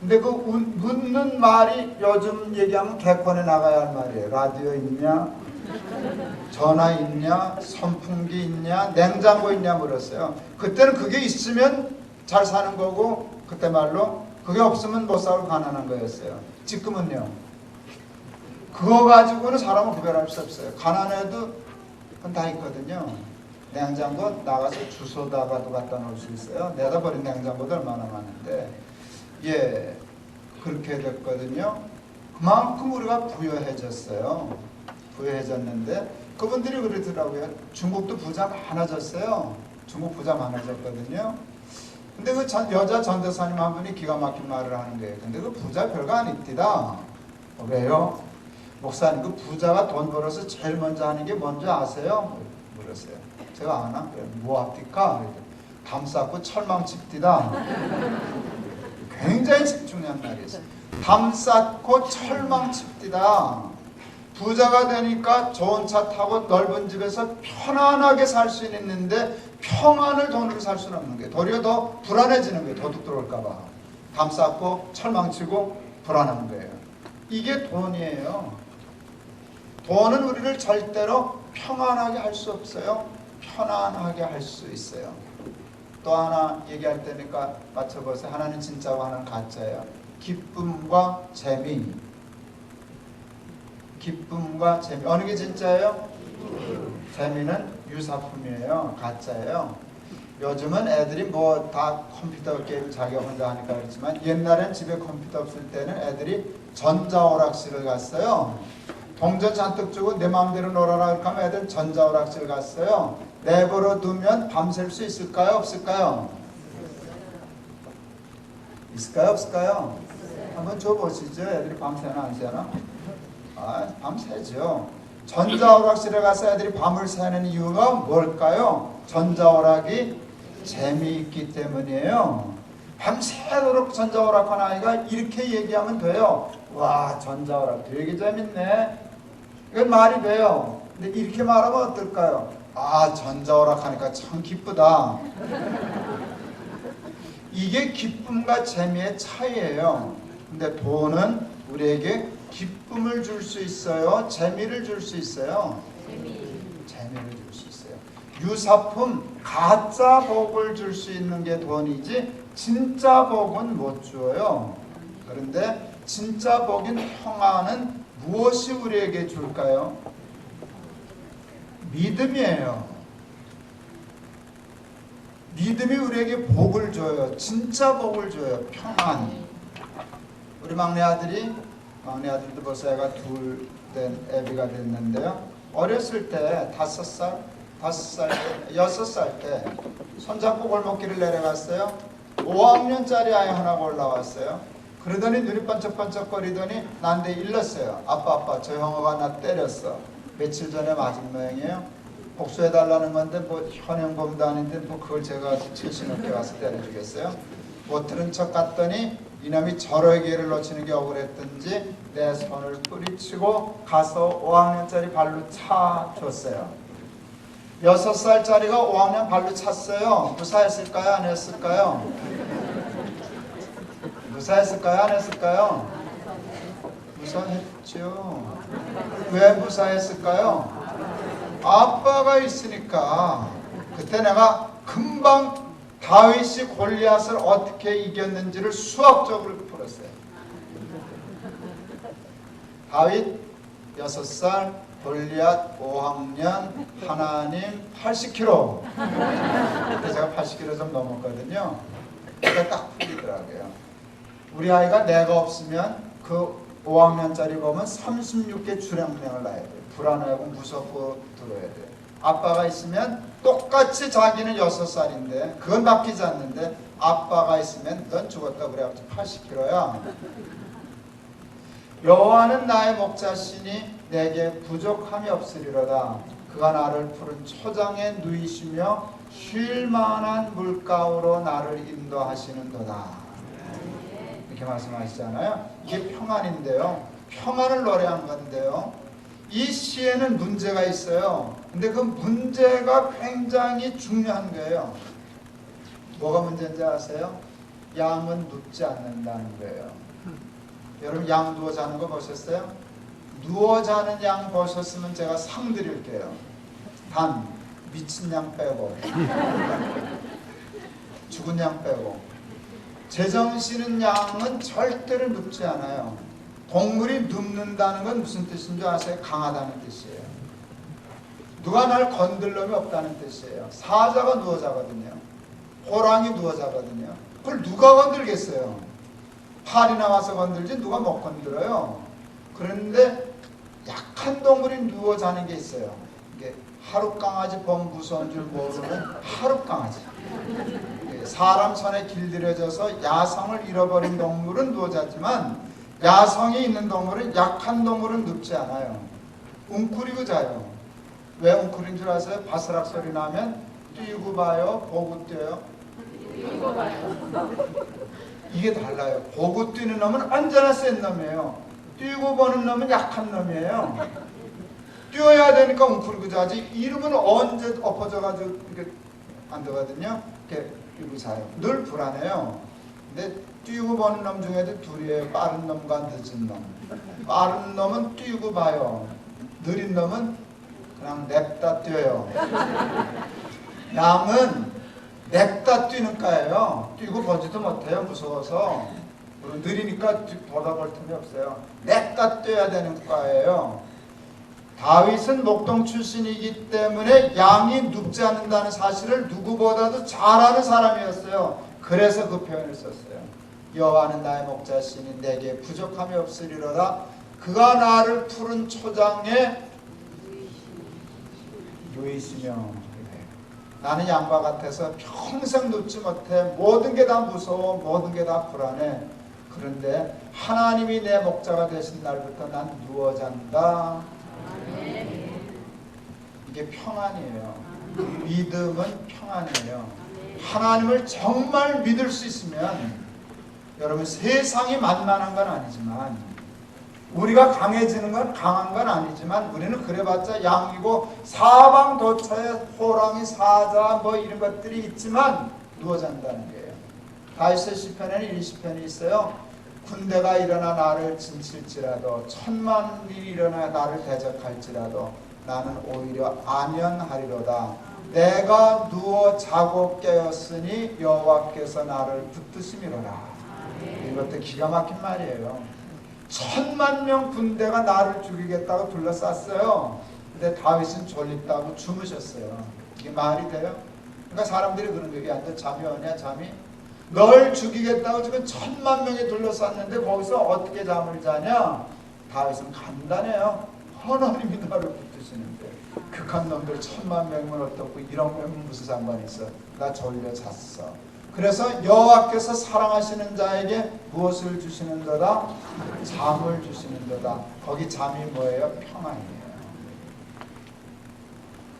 S6: 근데 그 묻는 말이 요즘 얘기하면 개콘에 나가야 할 말이에요. 라디오 있냐? 전화 있냐? 선풍기 있냐? 냉장고 있냐? 물었어요. 그때는 그게 있으면 잘 사는 거고, 그때 말로 그게 없으면 못 살고 가난한 거였어요. 지금은요, 그거 가지고는 사람을 구별할 수 없어요. 가난해도 그건 다 있거든요. 냉장고 나가서 주소다가도 갖다 놓을 수 있어요. 내다 버린 냉장고도 얼마나 많은데. 예, 그렇게 됐거든요. 그만큼 우리가 부유해졌어요. 부유해졌는데 그분들이 그러더라고요. 중국도 부자 많아졌어요. 중국 부자 많아졌거든요. 근데 그 여자 전도사님 한 분이 기가 막힌 말을 하는 거예요. 근데 그 부자 별거 아닙니다. 왜요? 목사님, 그 부자가 돈 벌어서 제일 먼저 하는 게 뭔지 아세요? 물었어요. 제가 아나? 뭐 합니까? 담 쌓고 철망 칩디다. 굉장히 중요한 말이었어요. 담 쌓고 철망 칩디다. 부자가 되니까 좋은 차 타고 넓은 집에서 편안하게 살 수 있는데 평안을 돈으로 살 수는 없는 거예요. 도리어 더 불안해지는 거예요. 도둑 들어올까 봐. 담 쌓고 철망 치고 불안한 거예요. 이게 돈이에요. 돈은 우리를 절대로 평안하게 할 수 없어요. 편안하게 할 수 있어요. 또 하나 얘기할 때니까 맞춰보세요. 하나는 진짜고 하나는 가짜예요. 기쁨과 재미. 기쁨과 재미. 어느 게 진짜예요? 재미는 유사품이에요. 가짜예요. 요즘은 애들이 뭐 다 컴퓨터 게임 자기 혼자 하니까 그렇지만 옛날엔 집에 컴퓨터 없을 때는 애들이 전자오락실을 갔어요. 동전 잔뜩 주고 내 마음대로 놀아라 그러면 애들은 전자오락실 갔어요. 내버려 두면 밤샐 수 있을까요? 없을까요? 있을까요? 없을까요? 한번 줘보시죠. 애들이 밤새나 안 새나? 밤새죠. 전자오락실에 가서 애들이 밤을 새는 이유가 뭘까요? 전자오락이 재미있기 때문이에요. 밤새도록 전자오락한 아이가 이렇게 얘기하면 돼요. 와, 전자오락 되게 재밌네. 이건 말이 돼요. 근데 이렇게 말하면 어떨까요? 아, 전자오락하니까 참 기쁘다. 이게 기쁨과 재미의 차이예요. 근데 돈은 우리에게 기쁨을 줄 수 있어요? 재미를 줄 수 있어요? 재미를 줄 수 있어요. 유사품, 가짜 복을 줄 수 있는 게 돈이지 진짜 복은 못 줘요. 그런데 진짜 복인 평안은 무엇이 우리에게 줄까요? 믿음이에요. 믿음이 우리에게 복을 줘요. 진짜 복을 줘요. 평안. 우리 막내 아들도 벌써 애가 둘 된 애비가 됐는데요. 어렸을 때 5살, 6살 때 손잡고 골목길을 내려갔어요. 5학년짜리 아이 하나가 올라왔어요. 그러더니 눈이 번쩍번쩍거리더니 나한테 일렀어요. 아빠 저 형아가 나 때렸어. 며칠 전에 맞은 모양이에요. 복수해달라는 건데 뭐 현행범도 아닌데 뭐 그걸 제가 정신없게 가서 때려주겠어요? 못 들은 척 갔더니 이놈이 저러기를 놓치는 게 억울했던지 내 손을 뿌리치고 가서 5학년짜리 발로 차줬어요. 6살짜리가 5학년 발로 찼어요. 무사했을까요? 안 했을까요? 무사했을까요? 안 했을까요? 무사했죠. 왜 무사했을까요? 아빠가 있으니까. 그때 내가 금방 다윗이 골리앗을 어떻게 이겼는지를 수학적으로 풀었어요. 다윗 6살, 골리앗 5학년, 하나님 80kg. 그때 제가 80kg 좀 넘었거든요. 그때 딱 풀리더라고요. 우리 아이가 내가 없으면 그 5학년짜리 보면 36개 주량량을 놔야 돼요. 불안하고 무섭고 들어야 돼요. 아빠가 있으면 똑같이 자기는 6살인데 그건 바뀌지 않는데 아빠가 있으면 넌 죽었다 그래가지고 80kg야. 여호와는 나의 목자시니 내게 부족함이 없으리로다. 그가 나를 푸른 초장에 누이시며 쉴 만한 물가로 나를 인도하시는도다. 이렇게 말씀하시잖아요. 이게 평안인데요. 평안을 노래한 건데요. 이 시에는 문제가 있어요. 근데 그 문제가 굉장히 중요한 거예요. 뭐가 문제인지 아세요? 양은 눕지 않는다는 거예요. 여러분 양 누워 자는 거 보셨어요? 누워 자는 양 보셨으면 제가 상 드릴게요. 단 미친 양 빼고 죽은 양 빼고. 제정신은 양은 절대로 눕지 않아요. 동물이 눕는다는 건 무슨 뜻인 줄 아세요? 강하다는 뜻이에요. 누가 날 건들 놈이 없다는 뜻이에요. 사자가 누워 자거든요. 호랑이 누워 자거든요. 그걸 누가 건들겠어요? 팔이 나와서 건들지 누가 못 건들어요. 그런데 약한 동물이 누워 자는 게 있어요. 이게 하룻강아지 범 무서운 줄 모르는 하룻강아지. 사람 손에 길들여져서 야성을 잃어버린 동물은 누워 자지만 야성이 있는 동물은, 약한 동물은 눕지 않아요. 웅크리고 자요. 왜 웅크린 줄 아세요? 바스락 소리 나면 뛰고 봐요? 보고 뛰어요? 뛰고 봐요. 이게 달라요. 보고 뛰는 놈은 언제나 센 놈이에요. 뛰고 보는 놈은 약한 놈이에요. 뛰어야 되니까 웅크리고 자지. 이러면 언제 엎어져가지고 이렇게 안 되거든요. 이렇게 뛰고 자요. 늘 불안해요. 근데 뛰고 보는 놈 중에도 둘이에요. 빠른 놈과 늦은 놈. 빠른 놈은 뛰고 봐요. 느린 놈은 그냥 냅다 뛰어요. 양은 냅다 뛰는 까예요. 뛰고 보지도 못해요. 무서워서. 느리니까 돌아볼 틈이 없어요. 냅다 뛰어야 되는 과예요. 다윗은 목동 출신이기 때문에 양이 눕지 않는다는 사실을 누구보다도 잘 아는 사람이었어요. 그래서 그 표현을 썼어요. 여호와는 나의 목자시니 내게 부족함이 없으리로다. 그가 나를 푸른 초장에 누이시며. 나는 양과 같아서 평생 눕지 못해. 모든 게 다 무서워. 모든 게 다 불안해. 그런데 하나님이 내 목자가 되신 날부터 난 누워 잔다. 이게 평안이에요. 믿음은 평안이에요. 하나님을 정말 믿을 수 있으면, 여러분 세상이 만만한 건 아니지만 우리가 강해지는 건 강한 건 아니지만 우리는 그래봤자 양이고 사방 도처에 호랑이, 사자 뭐 이런 것들이 있지만 누워 잔다는 거예요. 다윗의 시편에는 이 시편이 있어요. 군대가 일어나 나를 진칠지라도 천만이 일어나 나를 대적할지라도 나는 오히려 안연하리로다. 내가 누워 자고 깨었으니 여호와께서 나를 붙드심이로라. 이것도 기가 막힌 말이에요. 10,000,000명 군대가 나를 죽이겠다고 둘러쌌어요. 근데 다윗은 졸립다고 주무셨어요. 이게 말이 돼요? 그러니까 사람들이 그런 거예요. 야, 너 잠이 오냐 잠이? 널 죽이겠다고 지금 10,000,000명이 둘러쌌는데 거기서 어떻게 잠을 자냐? 다윗은 간단해요. 하나님이 나를 붙드시는데 극한 놈들 10,000,000명은 어떻고 1억 명은 무슨 상관이 있어? 나 졸려 잤어. 그래서 여호와께서 사랑하시는 자에게 무엇을 주시는도다? 잠을 주시는도다. 거기 잠이 뭐예요? 평안이에요.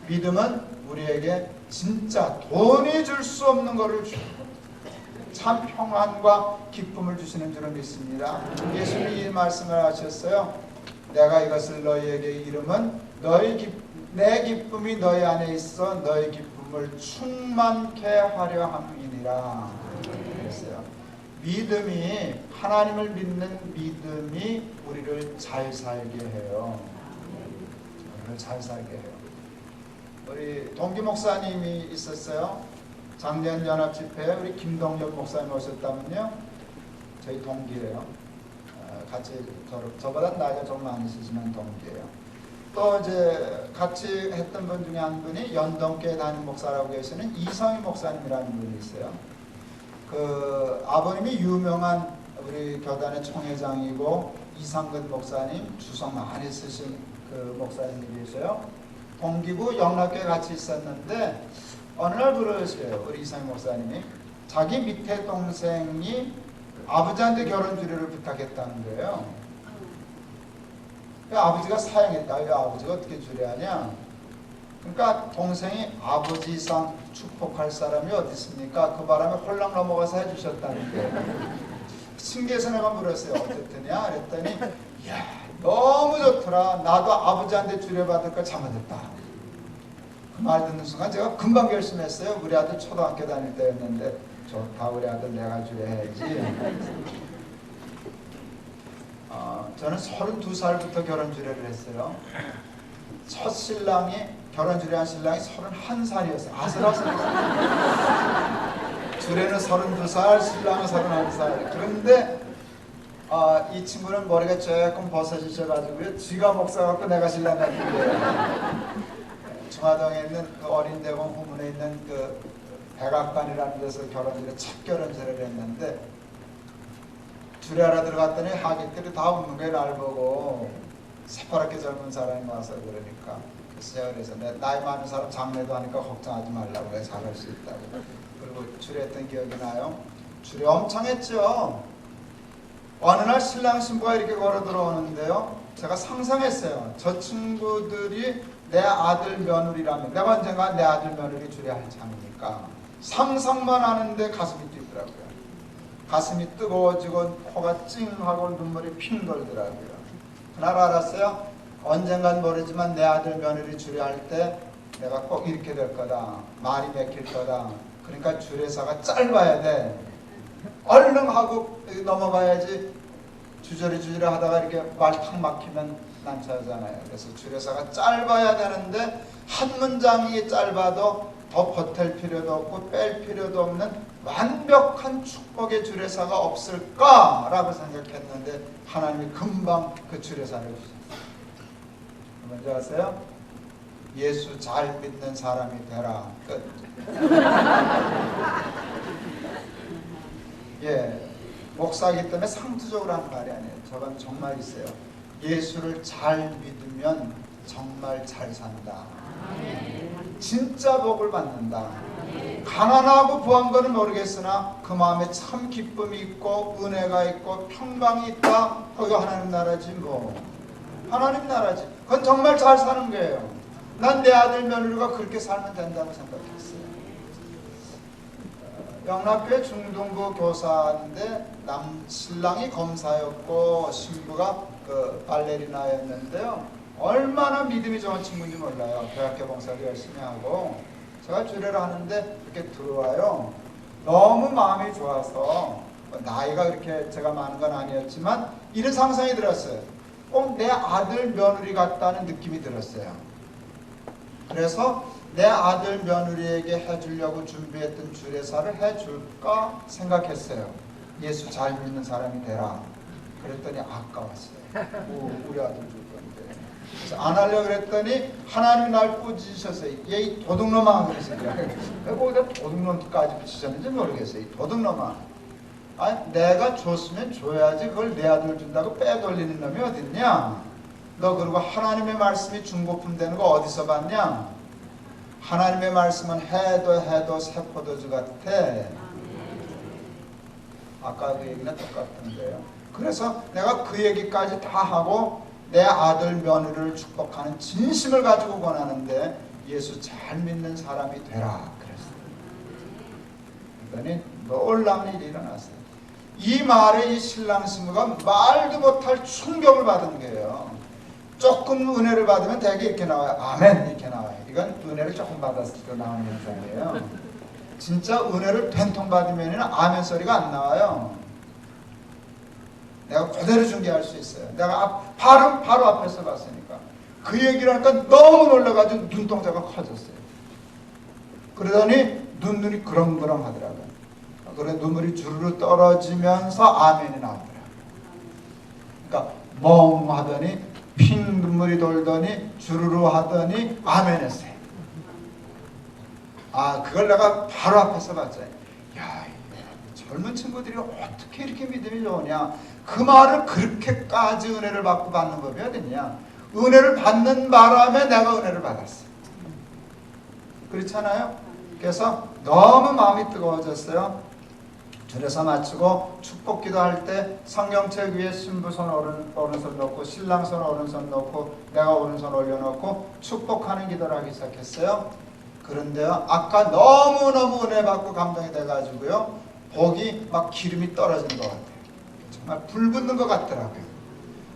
S6: 믿음은 우리에게 진짜 돈이 줄 수 없는 것을 참 평안과 기쁨을 주시는 줄을 믿습니다. 예수님이 이 말씀을 하셨어요. 내가 이것을 너희에게 이름은 내 기쁨이 너희 안에 있어 너희 기쁨을 충만케 하려 함이니라 그랬어요. 믿음이 하나님을 믿는 믿음이 우리를 잘 살게 해요. 우리를 잘 살게 해요. 우리 동기 목사님이 있었어요. 작년 연합 집회에 우리 김동엽 목사님 오셨다면요. 저희 동기예요. 같이 저보다 나이가 좀 많으시지만 동기예요. 또 이제 같이 했던 분 중에 한 분이 연동교회 담임 목사라고 계시는 이성희 목사님이라는 분이 있어요. 그 아버님이 유명한 우리 교단의 총회장이고 이상근 목사님 주석 많이 쓰신 그 목사님이 계셔요. 동기고 영락교회 같이 있었는데 어느 날 그러세요. 우리 이상희 목사님이 자기 밑에 동생이 아버지한테 결혼 주례를 부탁했다는 거예요. 아버지가 사양했다. 아버지가 어떻게 주례하냐? 그러니까 동생이 아버지 이상 축복할 사람이 어디 있습니까? 그 바람에 홀랑 넘어가서 해주셨다는 거예요. 신기해서 내가 물었어요. 어쨌더냐? 그랬더니 이야 너무 좋더라. 나도 아버지한테 주례받을까 잘못했다. 그 말 듣는 순간 제가 금방 결심했어요. 우리 아들 초등학교 다닐 때였는데 좋다. 우리 아들 내가 주례해야지. 저는 32살부터 결혼 주례를 했어요. 첫 신랑이 결혼 주례한 신랑이 31살이었어요. 아슬아슬했어요. 주례는 32살, 신랑은 31살. 그런데 이 친구는 머리가 조금 벗어지셔가지고요. 쥐가 목사 갖고 내가 신랑 같은 거예요. 중화동에 있는 그 어린대공 후문에 있는 그 백악관이라는 데서 결혼주례 첫 결혼주례를 했는데 주례하러 들어갔더니 하객들이 다 웃는 거예요. 날 보고 새파랗게 젊은 사람이 와서 그러니까 그래서 제가 그래서 나이 많은 사람 장례도 하니까 걱정하지 말라고 그래. 잘할 수 있다고. 그리고 주례했던 기억이 나요. 주례 엄청 했죠. 어느 날 신랑 신부가 이렇게 걸어 들어오는데요. 제가 상상했어요. 저 친구들이 내 아들 며느리라면 내가 언젠가 내 아들 며느리 주례할 참이니까 상상만 하는데 가슴이 뛰더라고요. 가슴이 뜨거워지고 코가 찡하고 눈물이 핑 돌더라고요. 그날 알았어요. 언젠간 모르지만 내 아들 며느리 주례할 때 내가 꼭 이렇게 될 거다. 말이 맥힐 거다. 그러니까 주례사가 짧아야 돼. 얼른 하고 넘어가야지. 주저리 하다가 이렇게 말 탁 막히면 난처하잖아요. 그래서 주례사가 짧아야 되는데 한 문장이 짧아도 더 보탤 필요도 없고 뺄 필요도 없는 완벽한 축복의 주례사가 없을까라고 생각했는데 하나님이 금방 그 주례사를 주셨어요. 뭔지 아세요? 예수 잘 믿는 사람이 되라. 끝. 예, 목사이기 때문에 상투적으로 하는 말이 아니에요. 저건 정말 있어요. 예수를 잘 믿으면 정말 잘 산다. 진짜 복을 받는다. 가난하고 부한 거는 모르겠으나 그 마음에 참 기쁨이 있고 은혜가 있고 평강이 있다. 거기가 하나님 나라지 뭐. 하나님 나라지. 그건 정말 잘 사는 거예요. 난 내 아들 며느리가 그렇게 살면 된다고 생각했어요. 영락교회 중등부 교사인데 신랑이 검사였고 신부가 그 발레리나였는데요. 얼마나 믿음이 좋은 친구인지 몰라요. 대학교 봉사도 열심히 하고 제가 주례를 하는데 이렇게 들어와요. 너무 마음이 좋아서 나이가 그렇게 제가 많은 건 아니었지만 이런 상상이 들었어요. 꼭 내 아들 며느리 같다는 느낌이 들었어요. 그래서 내 아들 며느리에게 해주려고 준비했던 주례사를 해줄까 생각했어요. 예수 잘 믿는 사람이 되라. 그랬더니 아까웠어요. 우리 아들 줄 건데. 그래서 안 하려고 그랬더니 하나님이 날 꾸짖으셨어요. 얘 도둑놈아 그랬어요. 거기다 도둑놈까지 붙이셨는지 모르겠어요. 이 도둑놈아. 아니, 내가 줬으면 줘야지 그걸 내 아들 준다고 빼돌리는 놈이 어딨냐. 너 그리고 하나님의 말씀이 중고품 되는 거 어디서 봤냐. 하나님의 말씀은 해도 새포도주 같아. 아까 그 얘기는 똑같은데요. 그래서 내가 그 얘기까지 다 하고 내 아들 며느리를 축복하는 진심을 가지고 권하는데 예수 잘 믿는 사람이 되라 그랬어요. 그랬더니 놀라운 일이 일어났어요. 이 말에 이 신랑 신부가 말도 못할 충격을 받은 거예요. 조금 은혜를 받으면 대개 이렇게 나와요. 아멘 이렇게 나와요. 이건 은혜를 조금 받았을 때 나오는 현상이에요. 진짜 은혜를 된통 받으면 아멘 소리가 안 나와요. 내가 그대로 중계할 수 있어요. 내가 바로 앞에서 봤으니까. 그 얘기를 하니까 너무 놀라가지고 눈동자가 커졌어요. 그러더니 눈물이 그렁그렁 하더라고요. 그래 눈물이 주르르 떨어지면서 아멘이 나오더라고요. 그러니까 멍하더니 핑 눈물이 돌더니 주르르 하더니 아멘 했어요. 그걸 내가 바로 앞에서 봤어요. 야, 젊은 친구들이 어떻게 이렇게 믿음이 좋으냐. 그 말을 그렇게까지 은혜를 받고 받는 법이 어딨냐. 은혜를 받는 바람에 내가 은혜를 받았어요. 그렇잖아요. 그래서 너무 마음이 뜨거워졌어요. 주례사 마치고 축복 기도할 때 성경책 위에 신부 손 오른손 놓고 신랑 손 오른손 놓고 내가 오른손 올려놓고 축복하는 기도를 하기 시작했어요. 그런데요, 아까 너무너무 은혜 받고 감동이 돼가지고요, 복이 막 기름이 떨어지는 것 같아요. 정말 불 붙는 것 같더라고요.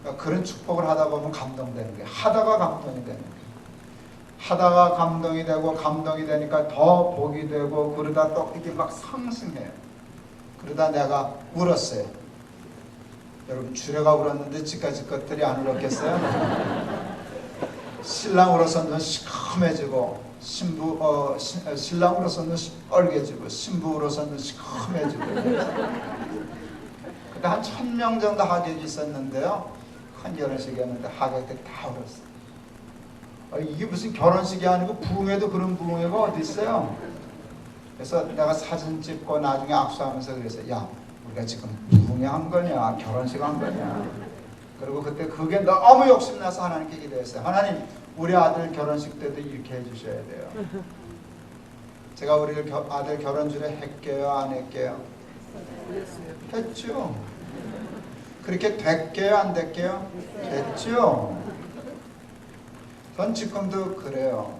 S6: 그러니까 그런 축복을 하다 보면 감동되는 거예요. 하다가 감동이 되는 거예요. 하다가 감동이 되고 감동이 되니까 더 복이 되고 그러다 또 이게 막 상승해요. 그러다 내가 울었어요. 여러분 주례가 울었는데 지금까지 것들이 안 울었겠어요? 신랑 울어서는 시커매지고 신랑 울어서는 빨개지고 신부 울어서는 시커매지고. 그때 한 1000명 정도 하객이 있었는데요. 큰 결혼식이었는데 하객들이 다 울었어요. 이게 무슨 결혼식이 아니고 부흥회도 그런 부흥회가 어디 있어요? 그래서 내가 사진 찍고 나중에 악수하면서 그랬어요. 야, 우리가 지금 부흥회 한 거냐 결혼식 한 거냐. 그리고 그때 그게 너무 욕심나서 하나님께 기도했어요. 하나님, 우리 아들 결혼식 때도 이렇게 해주셔야 돼요. 제가 우리 아들 결혼 주례 했게요 안 했게요? 했죠. 그렇게 됐게요 안 됐게요? 됐죠. 전 지금도 그래요.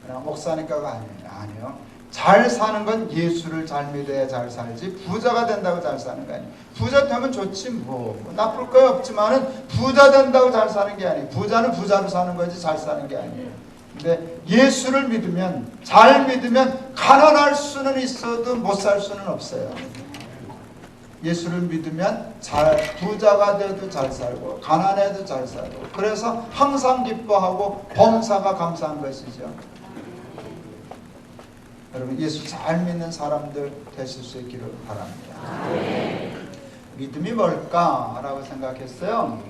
S6: 그냥 목사니까가 아니에요. 잘 사는 건 예수를 잘 믿어야 잘 살지 부자가 된다고 잘 사는 거 아니에요. 부자 되면 좋지 뭐 나쁠 거 없지만은 부자 된다고 잘 사는 게 아니에요. 부자는 부자로 사는 거지 잘 사는 게 아니에요. 근데 예수를 믿으면 잘 믿으면 가난할 수는 있어도 못 살 수는 없어요. 예수를 믿으면 부자가 돼도 잘 살고 가난해도 잘 살고 그래서 항상 기뻐하고 범사가 감사한 것이죠. 여러분 예수 잘 믿는 사람들 되실 수 있기를 바랍니다. 믿음이 뭘까라고 생각했어요.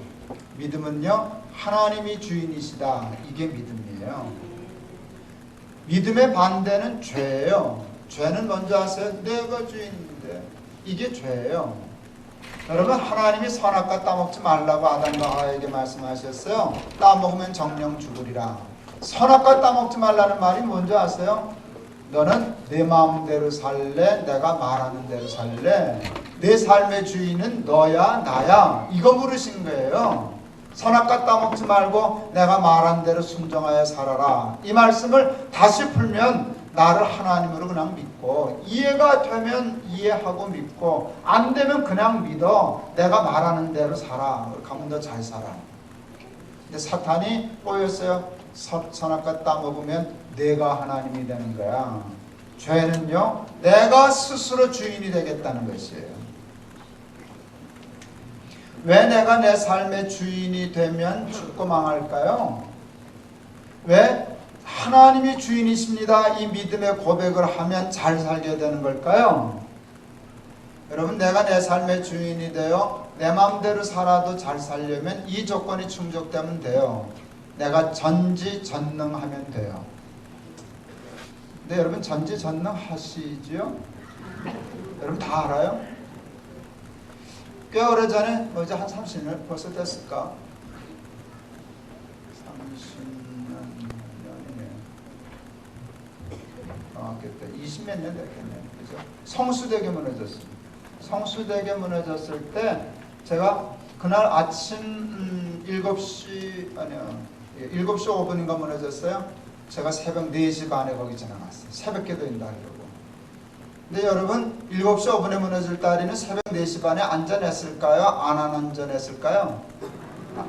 S6: 믿음은요, 하나님이 주인이시다. 이게 믿음이에요. 믿음의 반대는 죄예요. 죄는 뭔지 아세요? 내가 주인인데 이게 죄예요. 여러분 하나님이 선악과 따먹지 말라고 아담과 하와에게 말씀하셨어요. 따먹으면 정령 죽으리라. 선악과 따먹지 말라는 말이 뭔지 아세요? 너는 내 마음대로 살래? 내가 말하는 대로 살래? 내 삶의 주인은 너야 나야? 이거 물으신 거예요. 선악과 따먹지 말고 내가 말한 대로 순종하여 살아라. 이 말씀을 다시 풀면 나를 하나님으로 그냥 믿고 이해가 되면 이해하고 믿고 안 되면 그냥 믿어. 내가 말하는 대로 살아. 가면 더 잘 살아. 근데 사탄이 꼬였어요. 선악과 따먹으면 내가 하나님이 되는 거야. 죄는요, 내가 스스로 주인이 되겠다는 것이에요. 왜 내가 내 삶의 주인이 되면 죽고 망할까요? 왜? 하나님이 주인이십니다. 이 믿음의 고백을 하면 잘 살게 되는 걸까요? 여러분, 내가 내 삶의 주인이 되어 내 마음대로 살아도 잘 살려면 이 조건이 충족되면 돼요. 내가 전지전능하면 돼요. 근데 여러분, 전지전능 하시지요? 여러분 다 알아요? 꽤 오래전에 뭐 이제 한 30년 벌써 됐을까? 30년이네요. 그때 20몇 년 됐겠네요. 그죠? 성수대교 무너졌습니다. 성수대교 무너졌을 때 제가 그날 아침 7시 아니요 7시 5분인가 무너졌어요. 제가 새벽 4시 반에 거기 지나갔어요. 새벽기도인다 그러고. 근데 여러분, 7시 5분에 무너질 다리는 새벽 4시 반에 안전했을까요? 안 안전했을까요?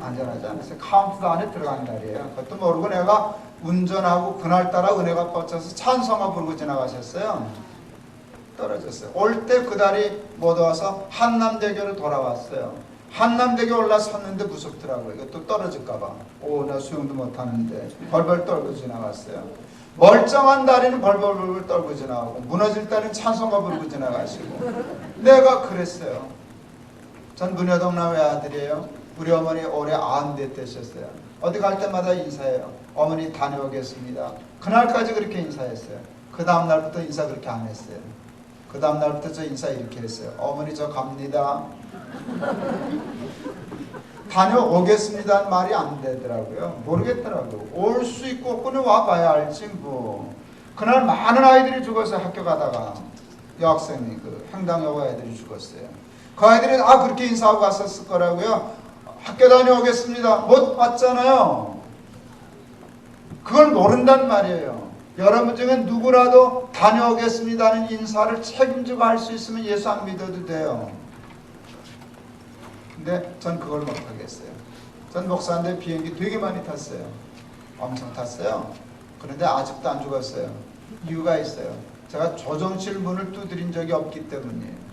S6: 안전하지 않았어요. 카운트도 안에 들어간 날이에요. 그것도 모르고 내가 운전하고 그날따라 은혜가 뻗쳐서 찬송가 부르고 지나가셨어요. 떨어졌어요. 올 때 그 다리 못 와서 한남대교로 돌아왔어요. 한남대교 올라섰는데 무섭더라고요. 이것도 떨어질까봐. 나 수영도 못하는데 벌벌 떨고 지나갔어요. 멀쩡한 다리는 벌벌 떨고 지나가고 무너질 다리는 찬송가 부르고 지나가시고. 내가 그랬어요. 전 문여동남 외아들이에요. 우리 어머니 올해 90대 되셨어요. 어디 갈 때마다 인사해요. 어머니 다녀오겠습니다. 그날까지 그렇게 인사했어요. 그 다음 날부터 인사 그렇게 안 했어요. 그 다음 날부터 저 인사 이렇게 했어요. 어머니 저 갑니다. 다녀오겠습니다는 말이 안 되더라고요. 모르겠더라고요. 올 수 있고 없고는 와봐야 알지 뭐. 그날 많은 아이들이 죽었어요. 학교 가다가 여학생이 그 횡단여고 애들이 죽었어요. 그 아이들이 그렇게 인사하고 갔었을 거라고요. 학교 다녀오겠습니다. 못 왔잖아요. 그걸 모른단 말이에요. 여러분 중에 누구라도 다녀오겠습니다는 인사를 책임지고 할 수 있으면 예수 안 믿어도 돼요. 근데 전 그걸 못하겠어요. 전 목사인데 비행기 되게 많이 탔어요. 엄청 탔어요. 그런데 아직도 안 죽었어요. 이유가 있어요. 제가 조정실 문을 두드린 적이 없기 때문이에요.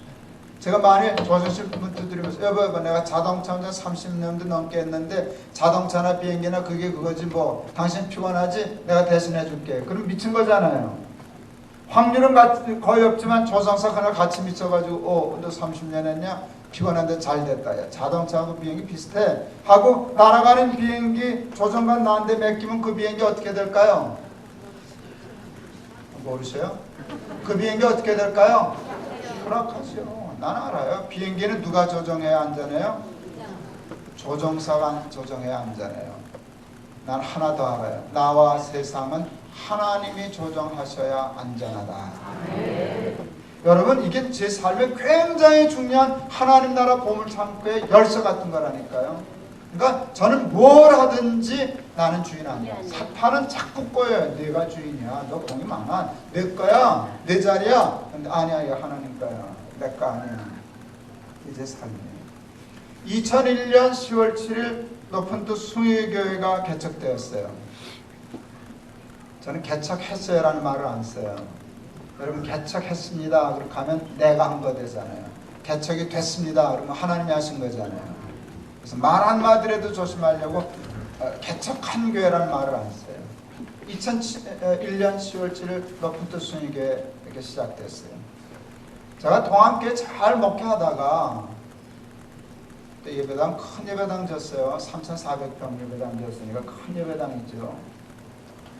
S6: 제가 만일 조정실 문 두드리면서 여보 내가 자동차 운전 30년도 넘게 했는데 자동차나 비행기나 그게 그거지 뭐 당신 피곤하지? 내가 대신해 줄게. 그럼 미친 거잖아요. 확률은 거의 없지만 조정사 그날 같이 미쳐가지고 너 30년 했냐? 피곤한데 잘 됐다. 야, 자동차하고 비행기 비슷해. 하고 날아가는 비행기 조정관 나한테 맡기면 그 비행기 어떻게 될까요? 모르세요? 그 비행기 어떻게 될까요? 추락하죠. 난 알아요. 비행기는 누가 조정해야 안전해요? 조종사가 조정해야 안전해요. 난 하나 더 알아요. 나와 세상은 하나님이 조정하셔야 안전하다. 여러분 이게 제 삶에 굉장히 중요한 하나님 나라 보물창고의 열쇠 같은 거라니까요. 그러니까 저는 뭘 하든지 나는 주인 아니야. 사탄은 자꾸 꼬여요. 내가 주인이야. 너 공이 많아. 내 거야. 내 자리야. 근데 아니야. 이거 하나님 거야. 내 거 아니야. 이제 삶이에요. 2001년 10월 7일 높은 뜻 숭일교회가 개척되었어요. 저는 개척했어요라는 말을 안 써요. 여러분 개척했습니다. 그렇게 하면 내가 한 거 되잖아요. 개척이 됐습니다. 그러면 하나님이 하신 거잖아요. 그래서 말 한마디라도 조심하려고 개척한 교회라는 말을 안 써요. 2001년 10월 7일 높은 뜻 숭일교회 이렇게 시작됐어요. 제가 동안교회 잘 목회하다가 예배당 큰 예배당 졌어요. 3,400평 예배당 졌으니까 큰 예배당이죠.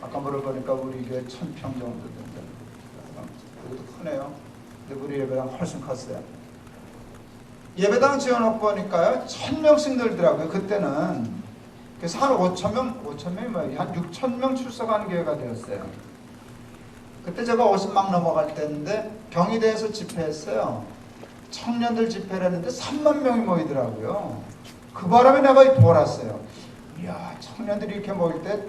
S6: 아까 물어보니까 우리 교회 1,000평 정도 된다. 그것도 크네요. 근데 우리 예배당 훨씬 컸어요. 예배당 지어놓고 보니까요 1,000명씩 늘더라고요. 그때는. 그래서 한 5,000명이 뭐예요? 한 6,000명 출석하는 교회가 되었어요. 그때 제가 50막 넘어갈 때인데 경희대에서 집회했어요. 청년들 집회를 했는데 3만 명이 모이더라고요. 그 바람에 내가 돌았어요. 이야 청년들이 이렇게 모일 때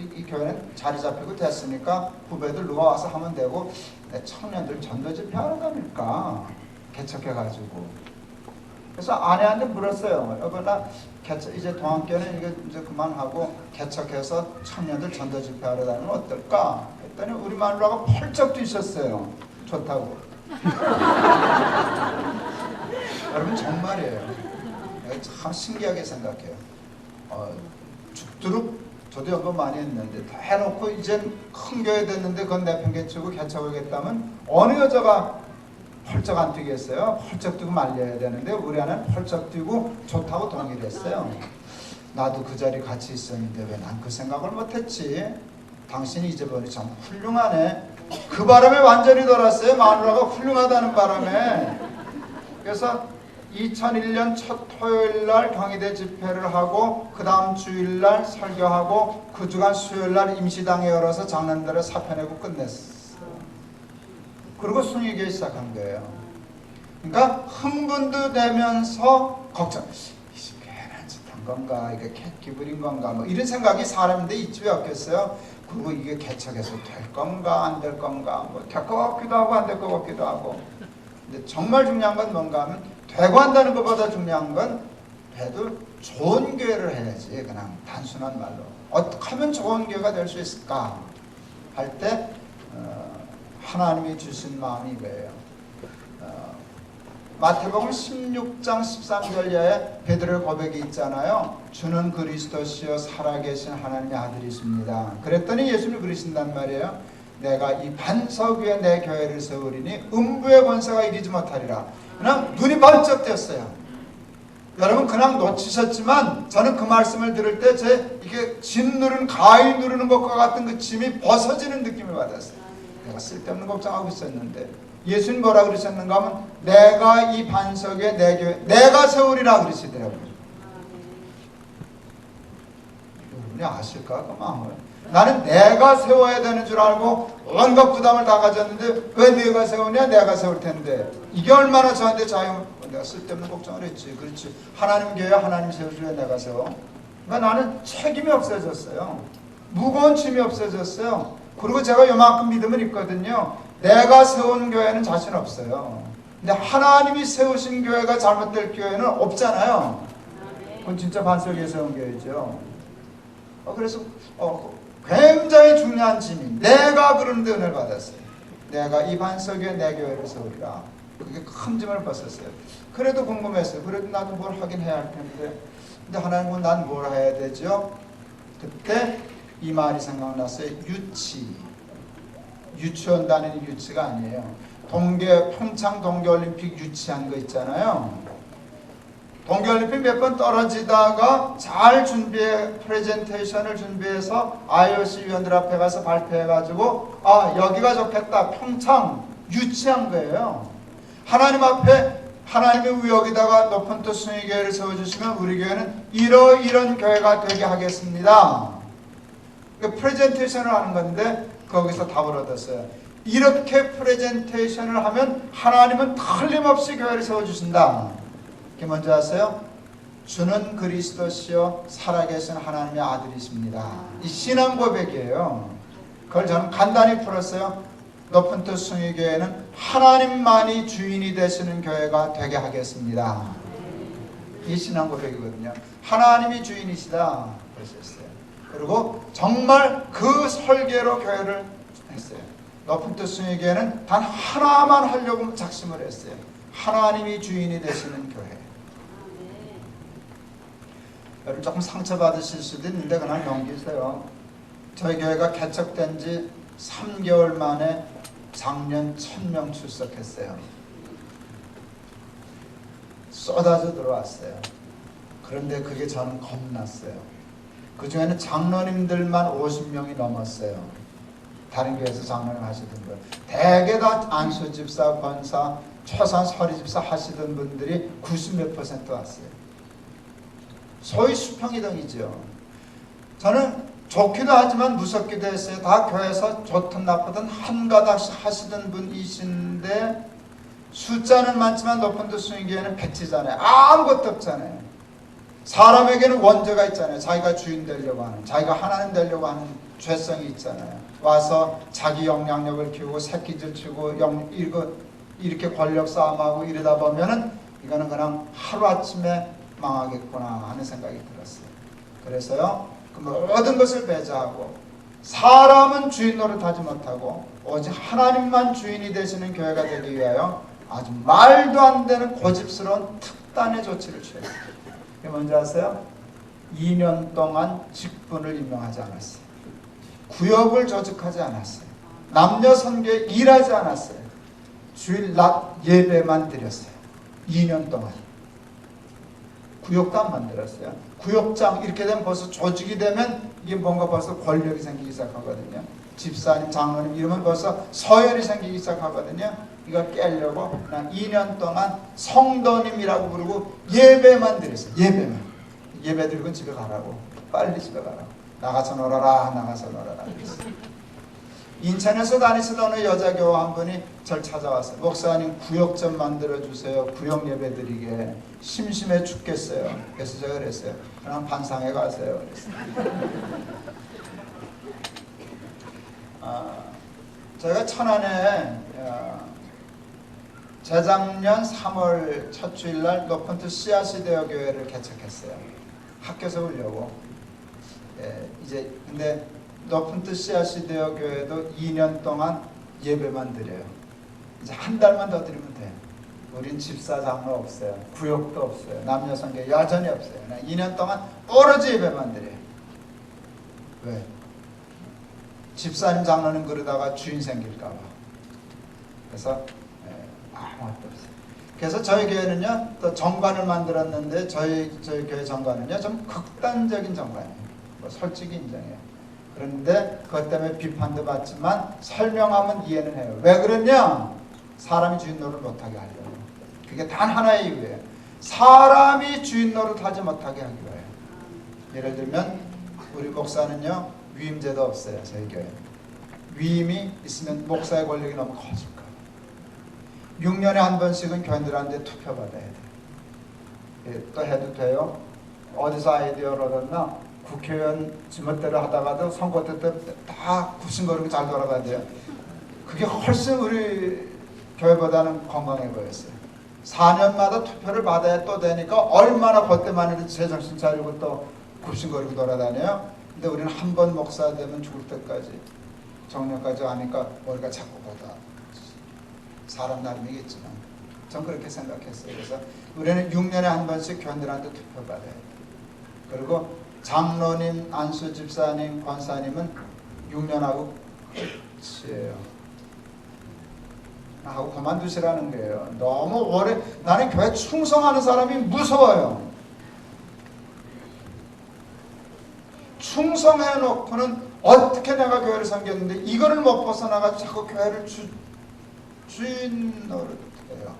S6: 이 교회는 자리 잡히고 됐으니까 후배들 누가 와서 하면 되고 청년들 전도 집회 하러 다닐까 개척해가지고. 그래서 아내한테 물었어요. 여보 나 이제 동안교회는 이거 이제 그만하고 개척해서 청년들 전도 집회 하러 다니면 어떨까? 했더니 우리 마누라가 펄쩍 뛰셨어요. 좋다고. 여러분 정말이에요. 참 신기하게 생각해요. 죽도록 저도 연구 많이 했는데 다 해놓고 이젠 큰 교회 됐는데 그건 내팽개치고 개척하겠다면 어느 여자가 펄쩍 안 뛰겠어요? 펄쩍 뛰고 말려야 되는데 우리 아내는 펄쩍 뛰고 좋다고 동의를 했어요. 나도 그 자리 같이 있었는데 왜 난 그 생각을 못했지? 당신이 잊어버리 참 훌륭하네. 그 바람에 완전히 돌았어요. 마누라가 훌륭하다는 바람에. 그래서 2001년 첫 토요일날 경희대 집회를 하고 그 다음 주일날 설교하고 그 주간 수요일날 임시당에 열어서 장로들을 사표내고 끝냈어요. 그리고 순위교회 시작한 거예요. 그러니까 흥분도 되면서 걱정. 이 교회는 짓한 건가? 이게 기부린 건가? 뭐 이런 생각이 사람인데 있지 왜 없겠어요? 그리고 이게 개척해서 될 건가 안 될 건가? 뭐 될 것 같기도 하고 안 될 것 같기도 하고. 근데 정말 중요한 건 뭔가 하면 되고 한다는 것보다 중요한 건 그래도 좋은 교회를 해야지. 그냥 단순한 말로 어떻게 하면 좋은 교회가 될 수 있을까 할 때 하나님이 주신 마음이 이거예요. 마태복음 16장 13절에 베드로의 고백이 있잖아요. 주는 그리스도시요 살아계신 하나님의 아들이십니다. 그랬더니 예수님이 그러신단 말이에요. 내가 이 반석 위에 내 교회를 세우리니 음부의 권세가 이르지 못하리라. 그냥 눈이 번쩍 떴어요. 여러분 그냥 놓치셨지만 저는 그 말씀을 들을 때 제 이게 진 누르는 가위 누르는 것과 같은 그 짐이 벗어지는 느낌을 받았어요. 내가 쓸데없는 걱정하고 있었는데 예수님 뭐라 그러셨는가 하면 내가 이 반석에 내 교회 내가 세우리라 그러시더라고요. 여러분이 아실까 그 마음을? 나는 내가 세워야 되는 줄 알고 온갖 부담을 다 가졌는데 왜 내가 세우냐? 내가 세울 텐데 이게 얼마나 저한테 자유. 내가 쓸데없는 걱정을 했지. 그렇지. 하나님 교회 하나님 세워줘야 내가 세워. 그러니까 나는 책임이 없어졌어요. 무거운 짐이 없어졌어요. 그리고 제가 요만큼 믿음을 있거든요. 내가 세운 교회는 자신 없어요. 근데 하나님이 세우신 교회가 잘못될 교회는 없잖아요. 그건 진짜 반석 위에 세운 교회죠. 그래서 굉장히 중요한 짐이 내가 그런데 은혜를 받았어요. 내가 이 반석 위에 내 교회를 세우리라. 그게 큰 짐을 벗었어요. 그래도 궁금했어요. 그래도 나도 뭘 하긴 해야 할 텐데. 근데 하나님은 난 뭘 해야 되죠? 그때 이 말이 생각났어요. 유치원 다니는 유치가 아니에요. 평창 동계올림픽 유치한 거 있잖아요. 동계올림픽 몇 번 떨어지다가 잘 프레젠테이션을 준비해서 IOC 위원들 앞에 가서 발표해가지고 여기가 좋겠다. 평창 유치한 거예요. 하나님 앞에 하나님의 여기다가 높은 뜻 순위교회를 세워주시면 우리 교회는 이런 교회가 되게 하겠습니다. 프레젠테이션을 하는 건데 거기서 답을 얻었어요. 이렇게 프레젠테이션을 하면 하나님은 틀림없이 교회를 세워주신다. 이게 뭔지 아세요? 주는 그리스도시요 살아계신 하나님의 아들이십니다. 이 신앙 고백이에요. 그걸 저는 간단히 풀었어요. 높은 뜻 순위교회는 하나님만이 주인이 되시는 교회가 되게 하겠습니다. 이 신앙 고백이거든요. 하나님이 주인이시다 그러셨어요. 그리고 정말 그 설계로 교회를 했어요. 높은 뜻 순위교회는 단 하나만 하려고 작심을 했어요. 하나님이 주인이 되시는 교회. 여러분 조금 상처받으실 수도 있는데 그냥 넘기세요. 저희 교회가 개척된 지 3개월 만에 작년 1000명 출석했어요. 쏟아져 들어왔어요. 그런데 그게 저는 겁났어요. 그 중에는 장로님들만 50명이 넘었어요. 다른 교회에서 장로님 하시던 분. 대개 다 안수집사, 권사, 초산 서리집사 하시던 분들이 90몇 % 왔어요. 소위 수평이동이죠. 저는 좋기도 하지만 무섭기도 했어요. 다 교회에서 좋든 나쁘든 한 가닥씩 하시던 분이신데 숫자는 많지만 높은 뜻 순위교회는 백지잖아요. 아무것도 없잖아요. 사람에게는 원죄가 있잖아요. 자기가 주인 되려고 하는, 자기가 하나님 되려고 하는 죄성이 있잖아요. 와서 자기 영향력을 키우고 새끼질 치고 이렇게 권력 싸움하고 이러다 보면은 이거는 그냥 하루아침에 망하겠구나 하는 생각이 들었어요. 그래서요, 그 모든 것을 배제하고 사람은 주인 노릇하지 못하고 오직 하나님만 주인이 되시는 교회가 되기 위하여 아주 말도 안 되는 고집스러운 특단의 조치를 취했어요. 그게 뭔지 아세요? 2년 동안 직분을 임명하지 않았어요. 구역을 조직하지 않았어요. 남녀 선교에 일하지 않았어요. 주일 낮 예배만 드렸어요. 2년 동안. 구역도 안 만들었어요. 구역장 이렇게 되면 벌써 조직이 되면 이게 뭔가 벌써 권력이 생기기 시작하거든요. 집사님, 장로님 이러면 벌써 서열이 생기기 시작하거든요. 이거 깨려고 난 2년 동안 성도님이라고 부르고 예배만 드렸어요. 예배만. 예배 드리고 집에 가라고. 빨리 집에 가라고. 나가서 놀아라. 나가서 놀아라. 인천에서 다니시던 어느 여자 교우 한 분이 절 찾아왔어요. 목사님 구역 좀 만들어주세요. 구역 예배 드리게. 심심해 죽겠어요. 그래서 제가 그랬어요. 그냥 반상회 가세요. 그랬어요. 제가 천안에 재작년 3월 첫 주일날 노폰트 씨앗이 되어 교회를 개척했어요. 학교 세우려고. 이제 근데 노폰트 씨앗이 되어 교회도 2년 동안 예배만 드려요. 이제 한 달만 더 드리면 돼요. 우린 집사 장로 없어요. 구역도 없어요. 남녀 선교 여전히 없어요. 2년 동안 오로지 예배만 드려요. 왜? 집사님 장로님 그러다가 주인 생길까 봐. 그래서 아무것도 없어요. 그래서 저희 교회는요, 또 정관을 만들었는데 저희 교회 정관은요 좀 극단적인 정관이에요. 뭐 솔직히 인정해요. 그런데 그것 때문에 비판도 받지만 설명하면 이해는 해요. 왜 그러냐? 사람이 주인 노릇 못하게 하려고. 그게 단 하나의 이유예요. 사람이 주인 노릇 하지 못하게 하기 위해요. 예를 들면 우리 목사는요 위임제도 없어요. 저희 교회 위임이 있으면 목사의 권력이 너무 커질 거예요. 6년에 한 번씩은 교인들한테 투표 받아야 돼요. 또 해도 돼요? 어디서 아이디어를 얻었나? 국회의원 지멋대로 하다가도 선거 때 다 굽신거리고 잘 돌아가야 돼요. 그게 훨씬 우리 교회보다는 건강해 보였어요. 4년마다 투표를 받아야 또 되니까 얼마나 그때만 해도 제정신 차리고 또 굽신거리고 돌아다녀요. 근데 우리는 한 번 목사 되면 죽을 때까지 정년까지 하니까 머리가 자꾸 보다 사람 나름이겠지만 전 그렇게 생각했어요. 그래서 우리는 6년에 한 번씩 교인들한테 투표 받아야 돼요. 그리고 장로님, 안수 집사님, 권사님은 6년하고 끝이에요. 하고 그만두시라는 거예요. 너무 오래 나는 교회 충성하는 사람이 무서워요. 충성해놓고는 어떻게 내가 교회를 섬겼는데 이거를 못 벗어나가지고 자꾸 교회를 주인 노릇해요.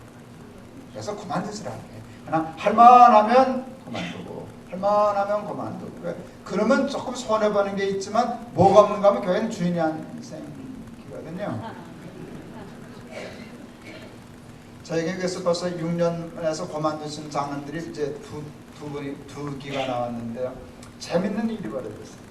S6: 그래서 그만두시라는 거예요. 그냥 할만하면 그만두고 할만하면 그만두고. 그러면 조금 손해보는 게 있지만 뭐가 없는가 하면 교회는 주인이 안 생기거든요. 저에게 그래서 벌써 6년에서 그만두신 장로들이 이제 두 기가 나왔는데요. 재밌는 일이 벌어졌어요.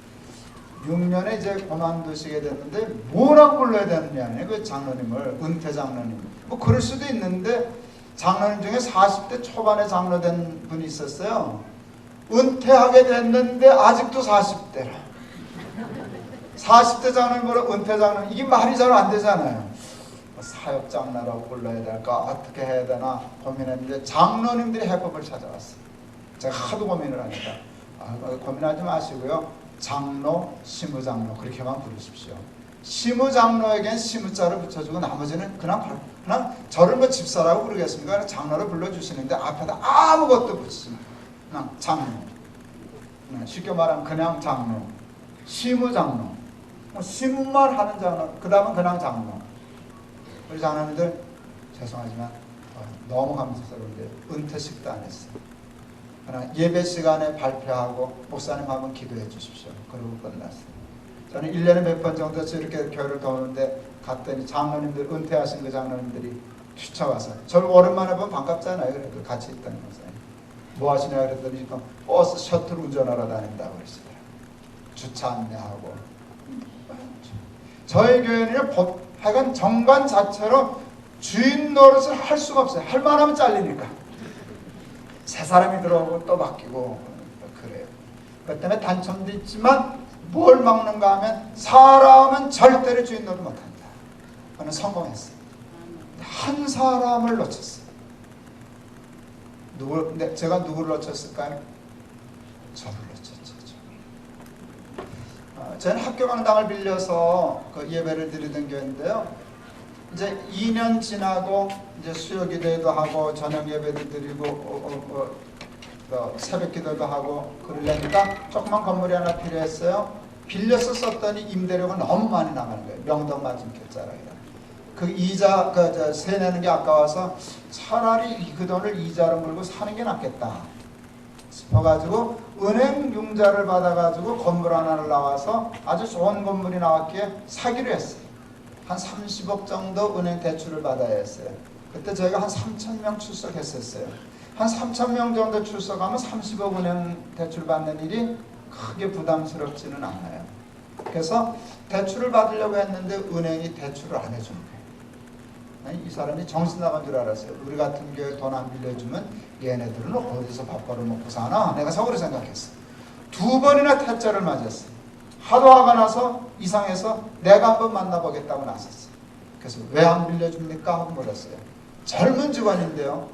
S6: 6년에 이제 그만두시게 됐는데 뭐라고 불러야 되느냐, 그 장로님을 은퇴 장로님. 뭐 그럴 수도 있는데 장로님 중에 40대 초반에 장로된 분이 있었어요. 은퇴하게 됐는데 아직도 40대라. 40대 장로님보다 은퇴 장로님, 이게 말이 잘 안 되잖아요. 사역 장로라고 불러야 될까 어떻게 해야 되나 고민했는데 장로님들이 해법을 찾아왔어요. 제가 하도 고민을 하니까 고민하지 마시고요, 장로, 시무장로 그렇게만 부르십시오. 시무장로에겐 시무자를 붙여주고 나머지는 그냥 저를 뭐 집사라고 부르겠습니까? 그냥 장로를 불러주시는데 앞에다 아무것도 붙이지 마요. 그냥 장로. 쉽게 말하면 그냥 장로, 시무장로, 시무만 하는 장로, 그 다음은 그냥 장로. 우리 장로님들 죄송하지만 너무 감사스러운데 은퇴식도 안 했어요. 그냥 예배 시간에 발표하고 목사님 한번 기도해 주십시오. 그러고 끝났어요. 저는 1년에 몇 번 정도 이렇게 교회를 도우는데 갔더니 장로님들, 은퇴하신 그 장로님들이 쫓아와서 저를 오랜만에 보면 반갑잖아요. 그래도 같이 있던 목사님. 뭐 하시냐 그랬더니 지금 버스 셔틀 운전하러 다닌다고 그러시더라고요. 주차 안내하고. 저희 교회는 하여간 정관 자체로 주인 노릇을 할 수가 없어요. 할 만하면 잘리니까. 새 사람이 들어오고 또 바뀌고 그래요. 그 때문에 단점도 있지만 뭘 막는가 하면 사람은 절대로 주인 노릇 못한다. 저는 성공했어요. 한 사람을 놓쳤어요. 근데 제가 누구를 놓쳤을까요? 저를 놓쳤죠. 저는 학교 강당을 빌려서 그 예배를 드리던 교회인데요. 이제 2년 지나고 이제 수요 기도도 하고 저녁 예배도 드리고 새벽 기도도 하고 그러려니까 조그만 건물이 하나 필요했어요. 빌려서 썼더니 임대료가 너무 많이 나가는 거예요. 명동 맞은편자락이라. 그 이자 세 내는 게 아까워서 차라리 그 돈을 이자로 물고 사는 게 낫겠다 싶어가지고 은행 융자를 받아가지고 건물 하나를 나와서 아주 좋은 건물이 나왔기에 사기로 했어요. 한 30억 정도 은행 대출을 받아야 했어요. 그때 저희가 한 3,000명 출석했었어요. 한 3,000명 정도 출석하면 30억 은행 대출 받는 일이 크게 부담스럽지는 않아요. 그래서 대출을 받으려고 했는데 은행이 대출을 안 해준 거예요. 이 사람이 정신 나간 줄 알았어요. 우리 같은 교회 돈 안 빌려주면 얘네들은 어디서 밥 벌어먹고 사나? 내가 속으로 생각했어. 2번이나 퇴짜를 맞았어요. 하도 화가 나서 이상해서 내가 한번 만나보겠다고 나섰어요. 그래서 왜 안 빌려줍니까? 하고 물었어요. 젊은 직원인데요.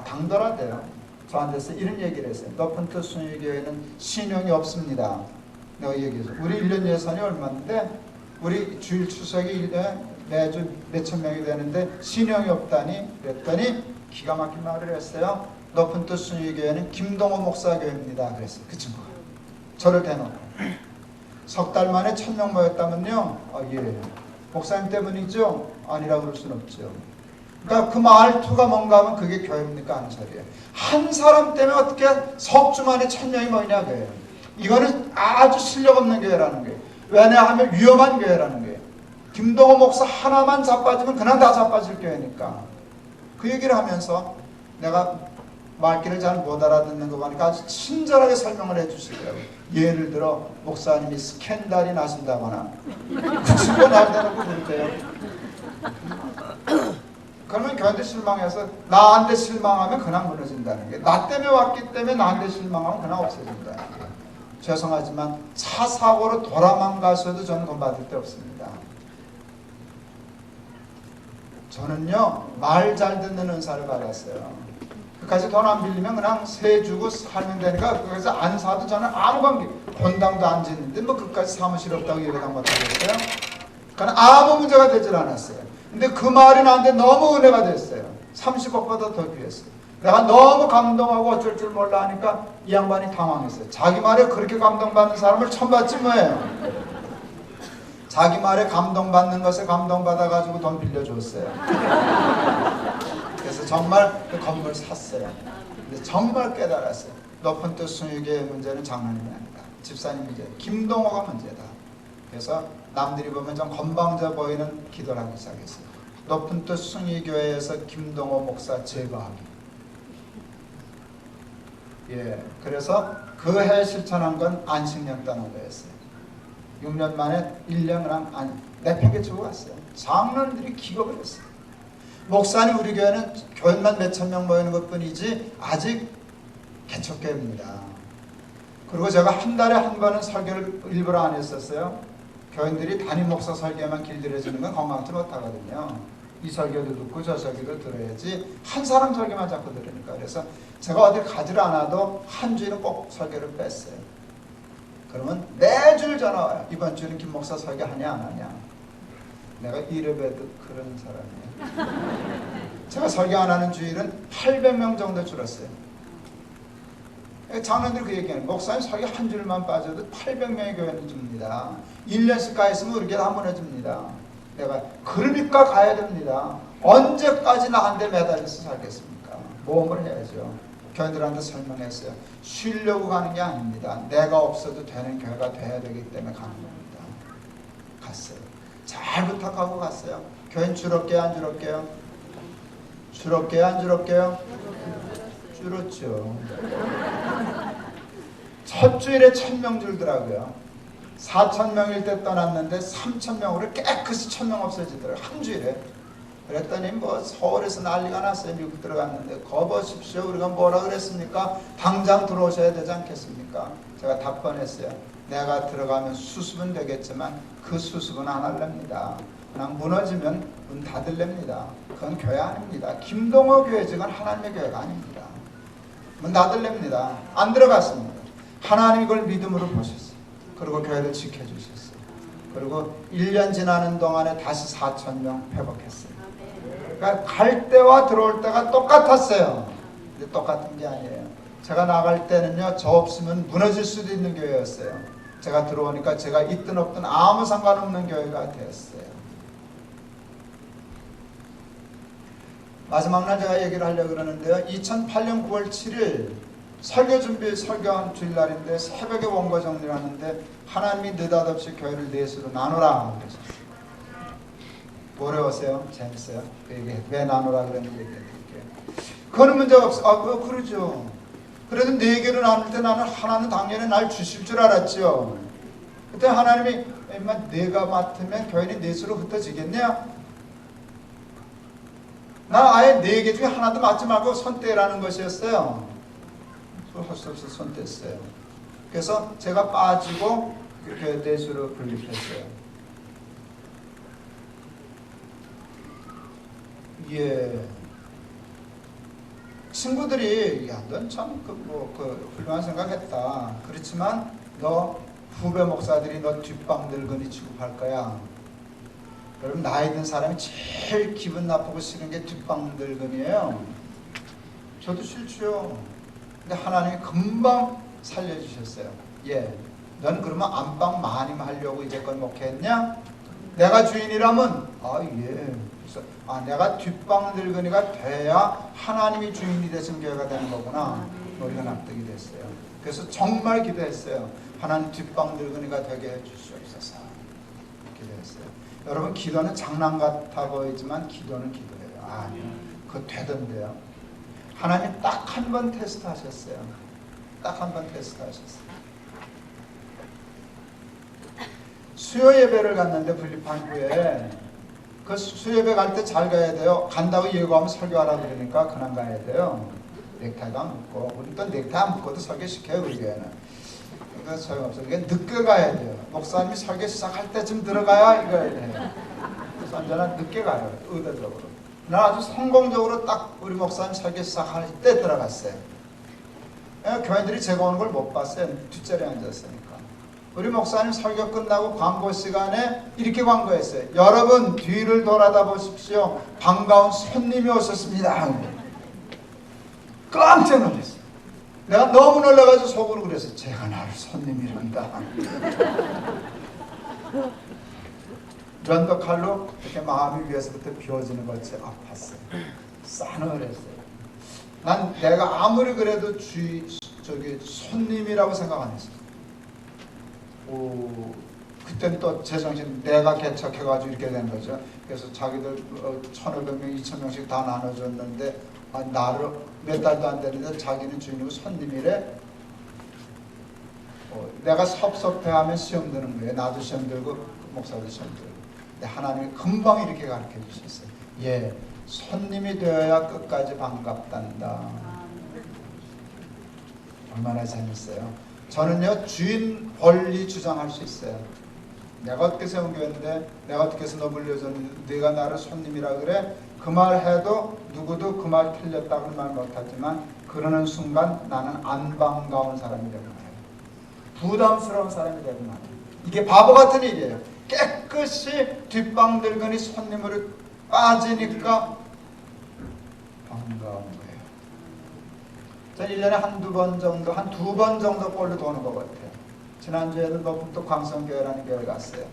S6: 당돌하대요. 저한테서 이런 얘기를 했어요. 높은 뜻 순위교회는 신용이 없습니다. 내가 얘기해서 우리 1년 예산이 얼마인데 우리 주일 추석이 매주 몇천 명이 되는데 신용이 없다니 그랬더니 기가 막힌 말을 했어요. 높은 뜻 순위교회는 김동호 목사 교회입니다. 그랬어요. 그 친구가 저를 대놓고 석 달 만에 1,000명 모였다면요. 예. 목사님 때문이죠? 아니라고 그럴 수는 없죠. 그러니까 그 말투가 뭔가 하면 그게 교회입니까? 하는 소리예요. 한 사람 때문에 어떻게 석 주 만에 1,000명이 모이냐 그래요. 이거는 아주 실력 없는 교회라는 거예요. 왜냐하면 위험한 교회라는 거예요. 김동호 목사 하나만 자빠지면 그냥 다 자빠질 교회니까. 그 얘기를 하면서 내가 말귀를 잘 못 알아듣는 거 보니까 아주 친절하게 설명을 해 주시더라고요. 예를 들어 목사님이 스캔들이 나신다거나 그 친구가 날 대놓고 그러대요. 그러면 교회한테 실망해서 나한테 실망하면 그냥 무너진다는 게, 나 때문에 왔기 때문에 나한테 실망하면 그냥 없어진다는 게. 죄송하지만 차 사고로 돌아만 가셔도 저는 돈 받을 데 없습니다. 저는요 말 잘 듣는 은사를 받았어요. 그까지 돈 안 빌리면 그냥 세 주고 살면 되니까 그래서 안 사도 저는 아무 관계, 본당도 안 짓는데 뭐 그까지 사무실 없다고 예배당 못하겠어요? 그러니까 아무 문제가 되질 않았어요. 근데 그 말이 나한테 너무 은혜가 됐어요. 30억보다 더 귀했어요. 내가 너무 감동하고 어쩔 줄 몰라 하니까 이 양반이 당황했어요. 자기 말에 그렇게 감동받는 사람을 처음 봤지 뭐예요. 자기 말에 감동받는 것에 감동받아가지고 돈 빌려줬어요. 그래서 정말 그 건물 샀어요. 근데 정말 깨달았어요. 높은 뜻 순위교의 문제는 장난이 아니다. 집사님 문제, 김동호가 문제다. 그래서 남들이 보면 좀 건방져 보이는 기도를 하기 시작했어요. 높은 뜻 순위교회에서 김동호 목사 제거하기. 예, 그래서 그 해 실천한 건 안식년다는 거였어요. 6년 만에 1년을 내팽개치고 갔어요. 장로님들이 기겁을 했어요. 목사님 우리 교회는 교인만 몇천 명 모이는 것뿐이지 아직 개척교회입니다. 그리고 제가 한 달에 한 번은 설교를 일부러 안 했었어요. 교인들이 담임 목사 설교만 길들여지는 건 건강치 못하거든요. 이 설교도 듣고 저 설교도 들어야지 한 사람 설교만 자꾸 들으니까. 그래서 제가 어디 가지를 않아도 한 주일은 꼭 설교를 뺐어요. 그러면 매주 전화 와요. 이번 주는 김 목사 설교 하냐 안 하냐. 내가 이래봬도 그런 사람이에요. 제가 설교 안 하는 주일은 800명 정도 줄었어요. 장로님들 그 얘기하는 목사님 설교 한 줄만 빠져도 800명의 교회는 줍니다. 1년씩 가 있으면 우리 교회 한 번 해줍니다. 내가 그러니까 가야 됩니다. 언제까지 나한테 매달려서 살겠습니까? 모험을 해야죠. 교인들한테 설명했어요. 쉬려고 가는 게 아닙니다. 내가 없어도 되는 교회가 돼야 되기 때문에 가는 겁니다. 갔어요. 잘 부탁하고 갔어요. 교인 줄었게요 안 줄었게요? 줄었게요 안 줄었게요? 줄었죠. 첫 주일에 1,000명 줄더라고요. 4,000명일 때 떠났는데 3,000명으로 깨끗이 1,000명 없어지더라고요. 한 주일에. 그랬더니 뭐 서울에서 난리가 났어요. 미국 들어갔는데 거보십시오. 우리가 뭐라 그랬습니까? 당장 들어오셔야 되지 않겠습니까? 제가 답변했어요. 내가 들어가면 수습은 되겠지만 그 수습은 안 할랍니다. 그냥 무너지면 문 닫을랍니다. 그건 교회 아닙니다. 김동호 교회 지금 하나님의 교회가 아닙니다. 문 닫을랍니다. 안 들어갔습니다. 하나님 이걸 믿음으로 보셨어요. 그리고 교회를 지켜주셨어요. 그리고 1년 지나는 동안에 다시 4,000명 회복했어요. 그러니까 갈 때와 들어올 때가 똑같았어요. 근데 똑같은 게 아니에요. 제가 나갈 때는요, 저 없으면 무너질 수도 있는 교회였어요. 제가 들어오니까 제가 있든 없든 아무 상관없는 교회가 되었어요. 마지막 날 제가 얘기를 하려고 그러는데요. 2008년 9월 7일 설교한 주일날인데 새벽에 원고 정리를 하는데 하나님이 느닷없이 교회를 넷으로 나누라 그러셨어요. 어려우세요? 재밌어요? 그 얘기 왜 나누라 그러는지 얘기해 드릴게요. 그거는 문제가 없어요. 그러죠. 그래도 4개로 나눌 때 나는 하나는 당연히 날 주실 줄 알았죠. 그때 하나님이 내가 맡으면 교인이 넷으로 흩어지겠냐? 나 아예 4개 중에 하나도 맡지 말고 손 떼라는 것이었어요. 할 수 없어서 손 뗐어요. 그래서 제가 빠지고 그렇게 넷으로 분립했어요. 예. 친구들이 야, 넌 참 훌륭한 생각했다. 그렇지만 너 후배 목사들이 너 뒷방들거니 취급할 거야. 여러분 나이 든 사람이 제일 기분 나쁘고 싫은 게 뒷방들거니예요. 저도 싫죠. 근데 하나님이 금방 살려주셨어요. 예, 넌 그러면 안방 마님 하려고 이제껏 목회했냐? 내가 주인이라면 예. 그래서 내가 뒷방 늙은이가 돼야 하나님이 주인이 되신 교회가 되는 거구나. 우리가 납득이 됐어요. 그래서 정말 기도했어요. 하나님 뒷방 늙은이가 되게 해주시옵소서. 기도했어요. 여러분 기도는 장난 같아 보이지만 기도는 기도예요. 아니요, 그거 되던데요. 하나님 딱 한 번 테스트 하셨어요. 딱 한 번 테스트 하셨어요. 수요 예배를 갔는데 분립한 후에 그 수요 예배 갈 때 잘 가야 돼요. 간다고 예고하면 설교하라 그러니까 그냥 가야 돼요. 넥타이도 안 묶고, 우리 또 넥타이 안 묶고도 설교시켜요 우리 교회는. 그러니까 소용없어요. 그러니까 늦게 가야 돼요. 목사님이 설교 시작할 때쯤 들어가야 이거야 돼요. 그래서 언제나 늦게 가요. 의도적으로. 난 아주 성공적으로 딱 우리 목사님 설교 시작할 때 들어갔어요. 교인들이 제가 오는 걸 못 봤어요. 뒷자리에 앉았으니까. 우리 목사님 설교 끝나고 광고 시간에 이렇게 광고했어요. 여러분 뒤를 돌아다 보십시오. 반가운 손님이 오셨습니다. 깜짝 놀랐어요. 내가 너무 놀라가지고 속으로 그랬어요. 제가 나를 손님이란다. 전도 칼로 이렇게 마음이 위에서부터 비워지는 것이 아팠어요. 싸늘했어요. 난 내가 아무리 그래도 손님이라고 생각 안 했어요. 그때는 또 제정신 내가 개척해가지고 이렇게 된 거죠. 그래서 자기들 1,500명, 2,000명씩 다 나눠줬는데 나를 몇 달도 안 됐는데 자기는 주인이고 손님이래. 내가 섭섭해하면 시험 드는 거예요. 나도 시험 들고 목사도 시험 들고. 근데 하나님이 금방 이렇게 가르쳐 주셨어요. 예, 손님이 되어야 끝까지 반갑단다. 얼마나 재밌어요. 저는요 주인 권리 주장할 수 있어요. 내가 어떻게 세운 교회인데 내가 어떻게 해서 너 물려줬는데 네가 나를 손님이라 그래? 그 말 해도 누구도 그 말 틀렸다고 말 못하지만 그러는 순간 나는 안 반가운 사람이 되고 말이에요. 부담스러운 사람이 되고 말이에요. 이게 바보 같은 일이에요. 깨끗이 뒷방 들거니 손님으로 빠지니까 반가운 거예요. 저는 1년에 한두 번 정도, 한 2번 정도 꼴로 도는 것 같아요. 지난주에도 높은 또 광성교회라는 교회를 갔어요.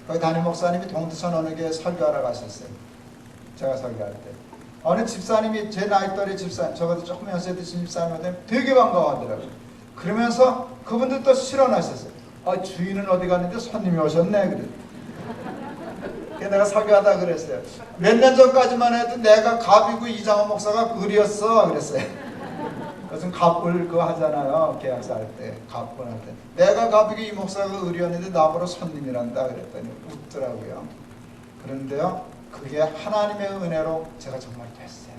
S6: 거기 담임 목사님이 동두천 어느 교회에 설교하러 가셨어요. 제가 설교할 때. 어느 집사님이 제 나이 또래 집사님, 적어도 조금 연세 드신 집사님한테 되게 반가워하더라고요. 그러면서 그분들 또 실언하셨어요. 주인은 어디 갔는데 손님이 오셨네. 그래. 내가 설교하다 그랬어요. 몇 년 전까지만 해도 내가 갑이고 이장호 목사가 을이었어. 그랬어요. 요즘 갑을 그거 하잖아요. 계약서 할 때, 갑을 할 때. 내가 갑이게 이 목사가 의뢰였는데 나보러 손님이란다 그랬더니 웃더라고요. 그런데요, 그게 하나님의 은혜로 제가 정말 됐어요.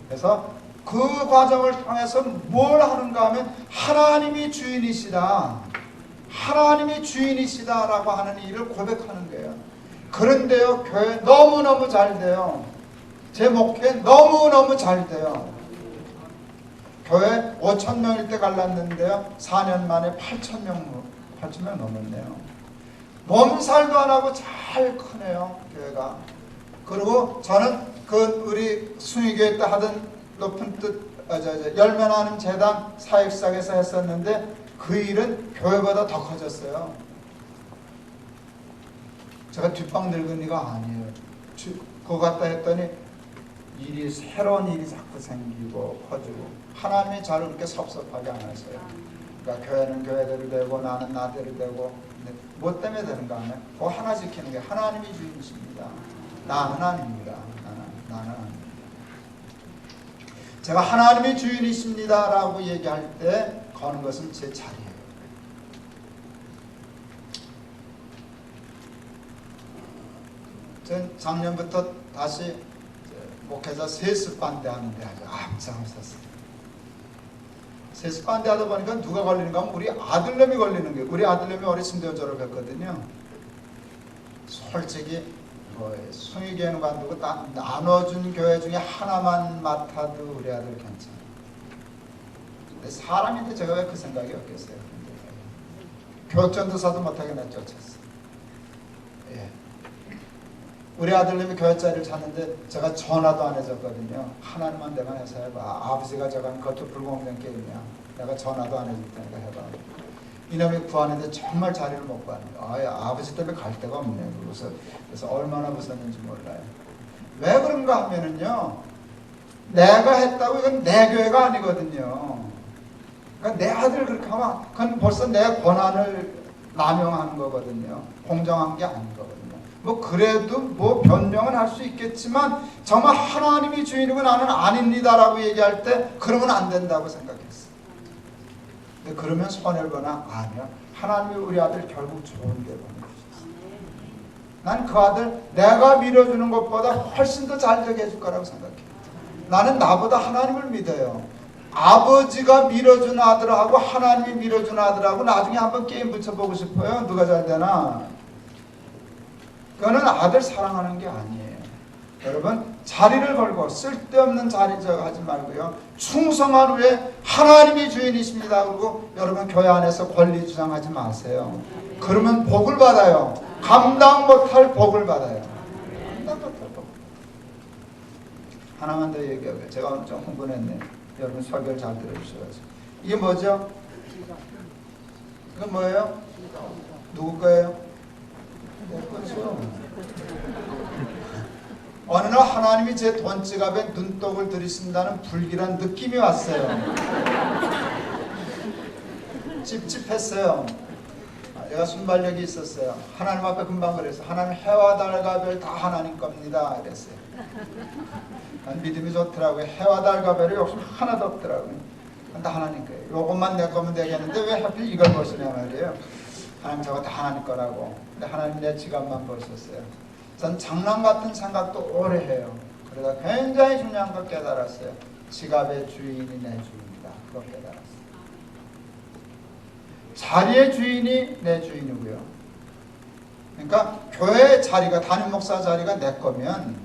S6: 그래서 그 과정을 통해서 뭘 하는가 하면 하나님이 주인이시다. 하나님이 주인이시다라고 하는 일을 고백하는 거예요. 그런데요, 교회 너무너무 잘 돼요. 제 목회 너무너무 잘 돼요. 교회 5,000명일 때 갈랐는데요, 4년 만에 8,000명 넘었네요. 몸살도 안 하고 잘 크네요, 교회가. 그리고 저는 그 우리 숭의교회 때 하던 높은 뜻, 열매나는 재단 사역사에서 했었는데 그 일은 교회보다 더 커졌어요. 제가 뒷방 늙은이가 아니에요. 그거 갖다 했더니 일이 새로운 일이 자꾸 생기고 커지고 하나님이 저를 그렇게 섭섭하게 안 하세요. 그러니까 교회는 교회대로 되고 나는 나대로 되고 뭐 때문에 되는가 하면 그거 하나 지키는 게 하나님이 주인이십니다. 나는 아닙니다. 나는 아닙니다. 제가 하나님이 주인이십니다 라고 얘기할 때 거는 것은 제 자리예요. 전 작년부터 다시 목회자 세습반대 하는데 아주 앞장섰어요. 세습반대 하다 보니까 누가 걸리는가 하면 우리 아들내미 걸리는 거예요. 우리 아들내미 어렸을 때 졸업했거든요. 솔직히 숭의교회는 관두고 나눠준 교회 중에 하나만 맡아도 우리 아들 괜찮아요. 근데 사람인데 제가 왜 그 생각이 없겠어요. 교육전도사도 못하게 내쫓았어요. 예. 우리 아들님이 교회자리를 찾는데 제가 전화도 안 해줬거든요. 하나님만 내가 해서 해봐. 아버지가 저건 그것도 불공정 게임이야. 내가 전화도 안 해줄 테니까 해봐. 이놈이 구하는데 정말 자리를 못 구하는 거야. 아버지 때문에 갈 데가 없네. 그래서 얼마나 무섭는지 몰라요. 왜 그런가 하면은요, 내가 했다고 이건 내 교회가 아니거든요. 그러니까 내 아들 그렇게 하면 그건 벌써 내 권한을 남용하는 거거든요. 공정한 게 아닌 거거든요. 뭐 그래도 뭐 변명은 할 수 있겠지만 정말 하나님이 주인이고 나는 아닙니다라고 얘기할 때 그러면 안 된다고 생각했어요. 근데 그러면 손해를 보나? 아니야. 하나님이 우리 아들 결국 좋은 게 보내주셨어요. 난 그 아들 내가 밀어주는 것보다 훨씬 더 잘 되게 해줄 거라고 생각해요. 나는 나보다 하나님을 믿어요. 아버지가 밀어준 아들하고 하나님이 밀어준 아들하고 나중에 한번 게임 붙여보고 싶어요. 누가 잘 되나? 그거는 아들 사랑하는 게 아니에요. 여러분 자리를 걸고 쓸데없는 자리 하지 말고요. 충성한 후에 하나님이 주인이십니다. 그리고 여러분 교회 안에서 권리 주장하지 마세요. 그러면 복을 받아요. 감당 못할 복을 받아요. 감당 못할 복. 하나만 더 얘기하고요. 제가 오늘 좀 흥분했네요. 여러분 설교를 잘 들어주셔야죠. 이게 뭐죠? 이건 뭐예요? 누구 거예요? 내 거죠. 어느 날 하나님이 제 돈지갑에 눈독을 들이신다는 불길한 느낌이 왔어요. 찝찝했어요. 내가 순발력이 있었어요. 하나님 앞에 금방 그랬어요. 하나님 해와 달과 별 다 하나님 겁니다. 그랬어요. 난 믿음이 좋더라고요. 해와 달과 별이 욕심 하나도 없더라고요. 다 하나님 거예요. 요것만 내 거면 되겠는데 왜 하필 이걸 보시냐 말이에요. 하나님 저거 다 하나님 거라고. 근데 하나님 내 지갑만 보셨어요. 전 장난 같은 생각도 오래 해요. 그러다 굉장히 중요한 걸 깨달았어요. 지갑의 주인이 내 주인이다. 그걸 깨달았어요. 자리의 주인이 내 주인이고요. 그러니까 교회 자리가 담임 목사 자리가 내 거면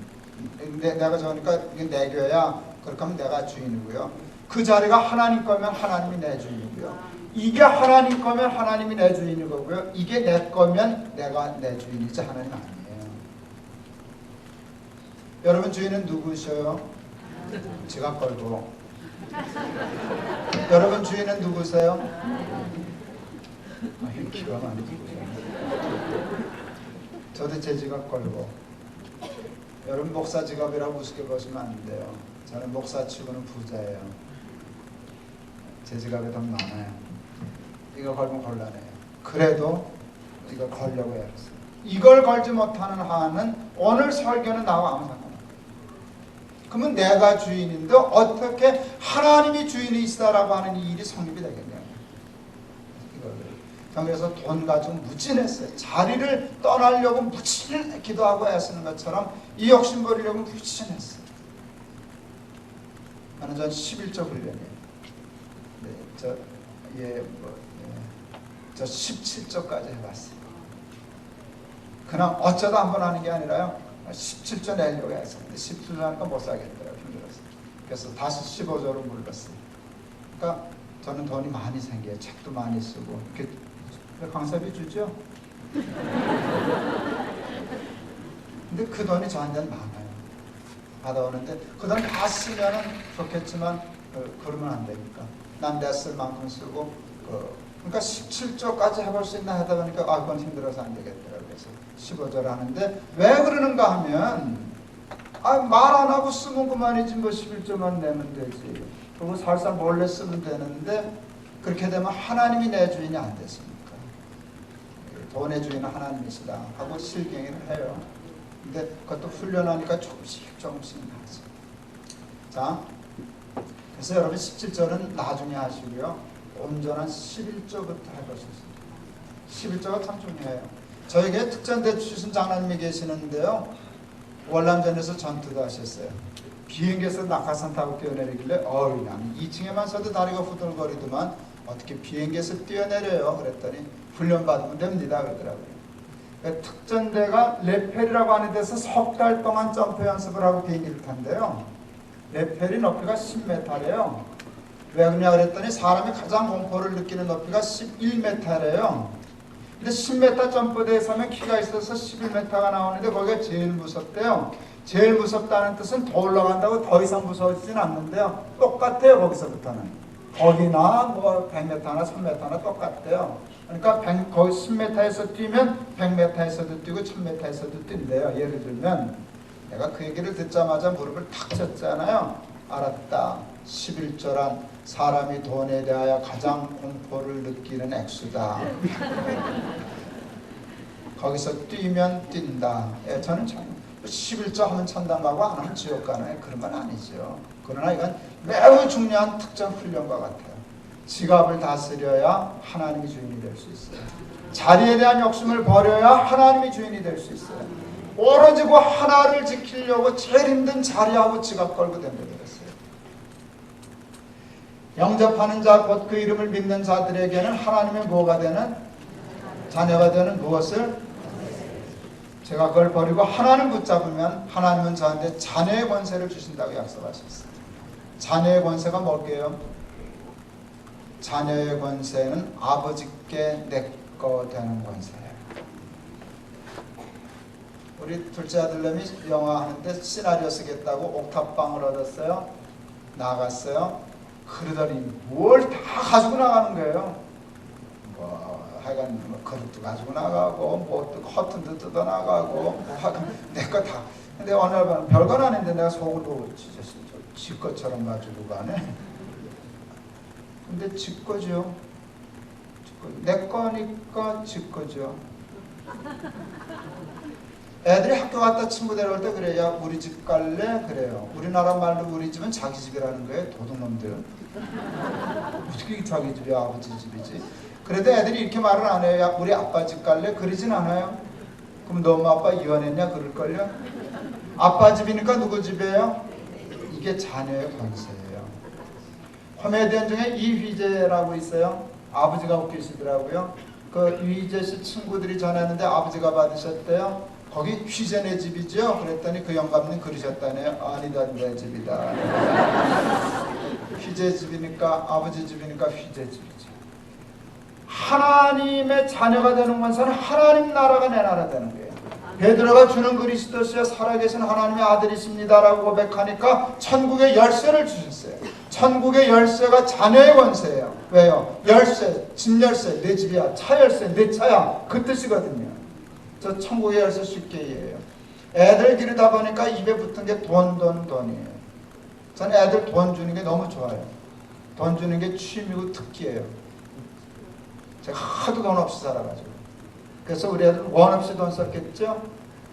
S6: 내가 저러니까 이게 내 교회야. 그렇게 하면 내가 주인이고요. 그 자리가 하나님 거면 하나님이 내 주인이고요. 이게 하나님 거면 하나님이 내 주인인 거고요. 이게 내 거면 내가 내 주인이지 하나님 아니에요. 여러분 주인은 누구셔요? 지갑 걸고. 여러분 주인은 누구세요? 기가 막히죠. 저도 제 지갑 걸고. 여러분 목사 지갑이라고 우습게 보시면 안 돼요. 저는 목사 치고는 부자예요. 제 지갑이 더 많아요. 이거 걸면 곤란해요. 그래도 이거 걸려고 해요. 이걸 걸지 못하는 한은 오늘 설교는 나와 아무 상관없어요. 그러면 내가 주인인데 어떻게 하나님이 주인이시다라고 하는 이 일이 성립이 되겠냐. 그래서 돈 가지고 무진했어요. 자리를 떠나려고 무진을 기도하고 애쓰는 것처럼 이 욕심 버리려고 무진했어요. 나는 전 11조 훈련이에요. 저 17조까지 해봤어요. 그냥 어쩌다 한 번 하는 게 아니라요. 17조 내려고 했어요. 근데 17조 하니까 못 사겠더라고요. 힘들었어요. 그래서 다시 15조로 물렀어요. 그러니까 저는 돈이 많이 생겨요. 책도 많이 쓰고. 강사비 주죠? 근데 그 돈이 저한테는 많아요. 받아오는데 그 돈 다 쓰면은 좋겠지만 그러면 안 되니까 난 내 쓸 만큼 쓰고 그러니까 17조까지 해볼 수 있나 하다 보니까 그건 힘들어서 안 되겠더라고요. 그래서 15조를 하는데 왜 그러는가 하면 말 안 하고 쓰면 그만이지 뭐 11조만 내면 되지. 그리고 살살 몰래 쓰면 되는데 그렇게 되면 하나님이 내 주인이 안 됐습니까? 돈의 주인은 하나님이시다 하고 실갱이를 해요. 근데 그것도 훈련하니까 조금씩 나죠. 자, 그래서 여러분 17조는 나중에 하시고요. 온전한 11조부터 해보셨습니다. 11조가 참 중요해요. 저에게 특전대 출신 장로님이 계시는데요. 월남전에서 전투도 하셨어요. 비행기에서 낙하산 타고 뛰어내리길래 그냥 2층에만 서도 다리가 후들거리더만 어떻게 비행기에서 뛰어내려요? 그랬더니 훈련받으면 됩니다 그러더라고요. 특전대가 레펠이라고 하는 데서 석 달 동안 점프 연습을 하고 비행기를 탄대요. 레펠이 높이가 10m래요. 왜 그러냐 그랬더니 사람이 가장 공포를 느끼는 높이가 11m래요. 근데 10m 점프대에서 하면 키가 있어서 11m가 나오는데 거기가 제일 무섭대요. 제일 무섭다는 뜻은 더 올라간다고 더 이상 무서워지진 않는데요. 똑같아요 거기서부터는. 거기나 뭐 100m나 3m나 똑같대요. 그러니까 거기 10m에서 뛰면 100m에서도 뛰고 1000m에서도 뛴대요. 예를 들면 내가 그 얘기를 듣자마자 무릎을 탁 쳤잖아요. 알았다. 11조란 사람이 돈에 대하여 가장 공포를 느끼는 액수다. 거기서 뛰면 뛴다. 저는 참 11조 하면 천당 가고 안 하면 지옥 가는 그런 건 아니죠. 그러나 이건 매우 중요한 특정 훈련과 같아요. 지갑을 다스려야 하나님이 주인이 될 수 있어요. 자리에 대한 욕심을 버려야 하나님이 주인이 될 수 있어요. 오로지 그 하나를 지키려고 제일 힘든 자리하고 지갑 걸고 댕겨들었어요. 영접하는 자, 곧 그 이름을 믿는 자들에게는 하나님의 뭐가 되는? 자녀가 되는 무엇을? 제가 그걸 버리고 하나님 붙잡으면 하나님은 저한테 자녀의 권세를 주신다고 약속하셨어요. 자녀의 권세가 뭘게요? 자녀의 권세는 아버지께 내 거 되는 권세예요. 우리 둘째 아들내미 영화 하는데 시나리오 쓰겠다고 옥탑방을 얻었어요. 나갔어요. 그러더니 뭘 다 가지고 나가는 거예요. 하여간 그릇도 가지고 나가고 뭐 커튼도 뜯어 나가고 내 거 다. 근데 어느 날 별건 아닌데 내가 속을 보고 지 것처럼 가지고 가네. 근데 지 거죠. 내 거니까 지 거죠. 애들이 학교 갔다 친구 데려올 때 그래. 야 우리 집 갈래? 그래요. 우리나라 말로 우리 집은 자기 집이라는 거예요. 도둑놈들. 어떻게 자기 집이야 아버지 집이지. 그래도 애들이 이렇게 말을 안 해요. 야 우리 아빠 집 갈래? 그러진 않아요. 그럼 너 엄마 아빠 이혼했냐? 그럴걸요. 아빠 집이니까 누구 집이에요? 이게 자녀의 권세예요. 코미디언 중에 이휘재라고 있어요. 아버지가 웃기시더라고요. 그 이휘재 씨 친구들이 전했는데 아버지가 받으셨대요. 거기 휘재네 집이죠? 그랬더니 그 영감님 그러셨다네요. 아니다 내 집이다. 휘재 집이니까 아버지 집이니까 휘재 집이죠. 하나님의 자녀가 되는 권세는 하나님 나라가 내 나라 되는 거예요. 베드로가 주는 그리스도시여 살아계신 하나님의 아들이십니다라고 고백하니까 천국의 열쇠를 주셨어요. 천국의 열쇠가 자녀의 권세예요. 왜요? 열쇠, 집 열쇠, 내 집이야. 차 열쇠, 내 차야. 그 뜻이거든요. 저 천국의 열쇠 쉽게 이해해요. 애들 기르다 보니까 입에 붙은 게 돈이에요. 저는 애들 돈 주는 게 너무 좋아요. 돈 주는 게 취미고 특기예요. 제가 하도 돈 없이 살아가지고. 그래서 우리 애들 원 없이 돈 썼겠죠?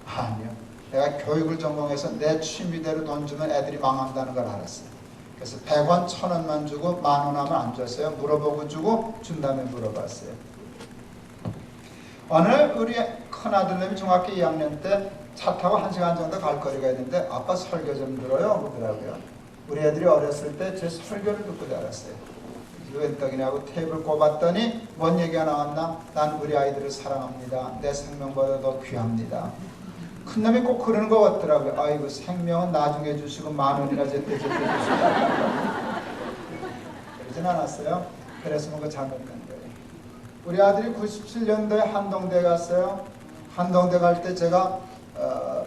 S6: 아니요. 내가 교육을 전공해서 내 취미대로 돈 주면 애들이 망한다는 걸 알았어요. 그래서 100원, 1000원만 주고 10,000원 하면 안 줬어요. 물어보고 주고 준 다음에 물어봤어요. 어느 우리 큰아들님이 중학교 2학년 때 차 타고 1시간 정도 갈 거리가 있는데 아빠 설교 좀 들어요 그러더라고요. 우리 애들이 어렸을 때 제 설교를 듣고 자랐어요. 웬 떡이냐고 테이블 꼽았더니 뭔 얘기가 나왔나? 난 우리 아이들을 사랑합니다. 내 생명보다 더 귀합니다. 큰놈이 꼭 그러는 거 같더라고요. 아이고 생명은 나중에 주시고 10,000원이나 제때 주시고 그러진 않았어요. 그랬으면 그거 잘못된 거예요. 우리 아들이 97년도에 한동대 갔어요. 한동대 갈 때 제가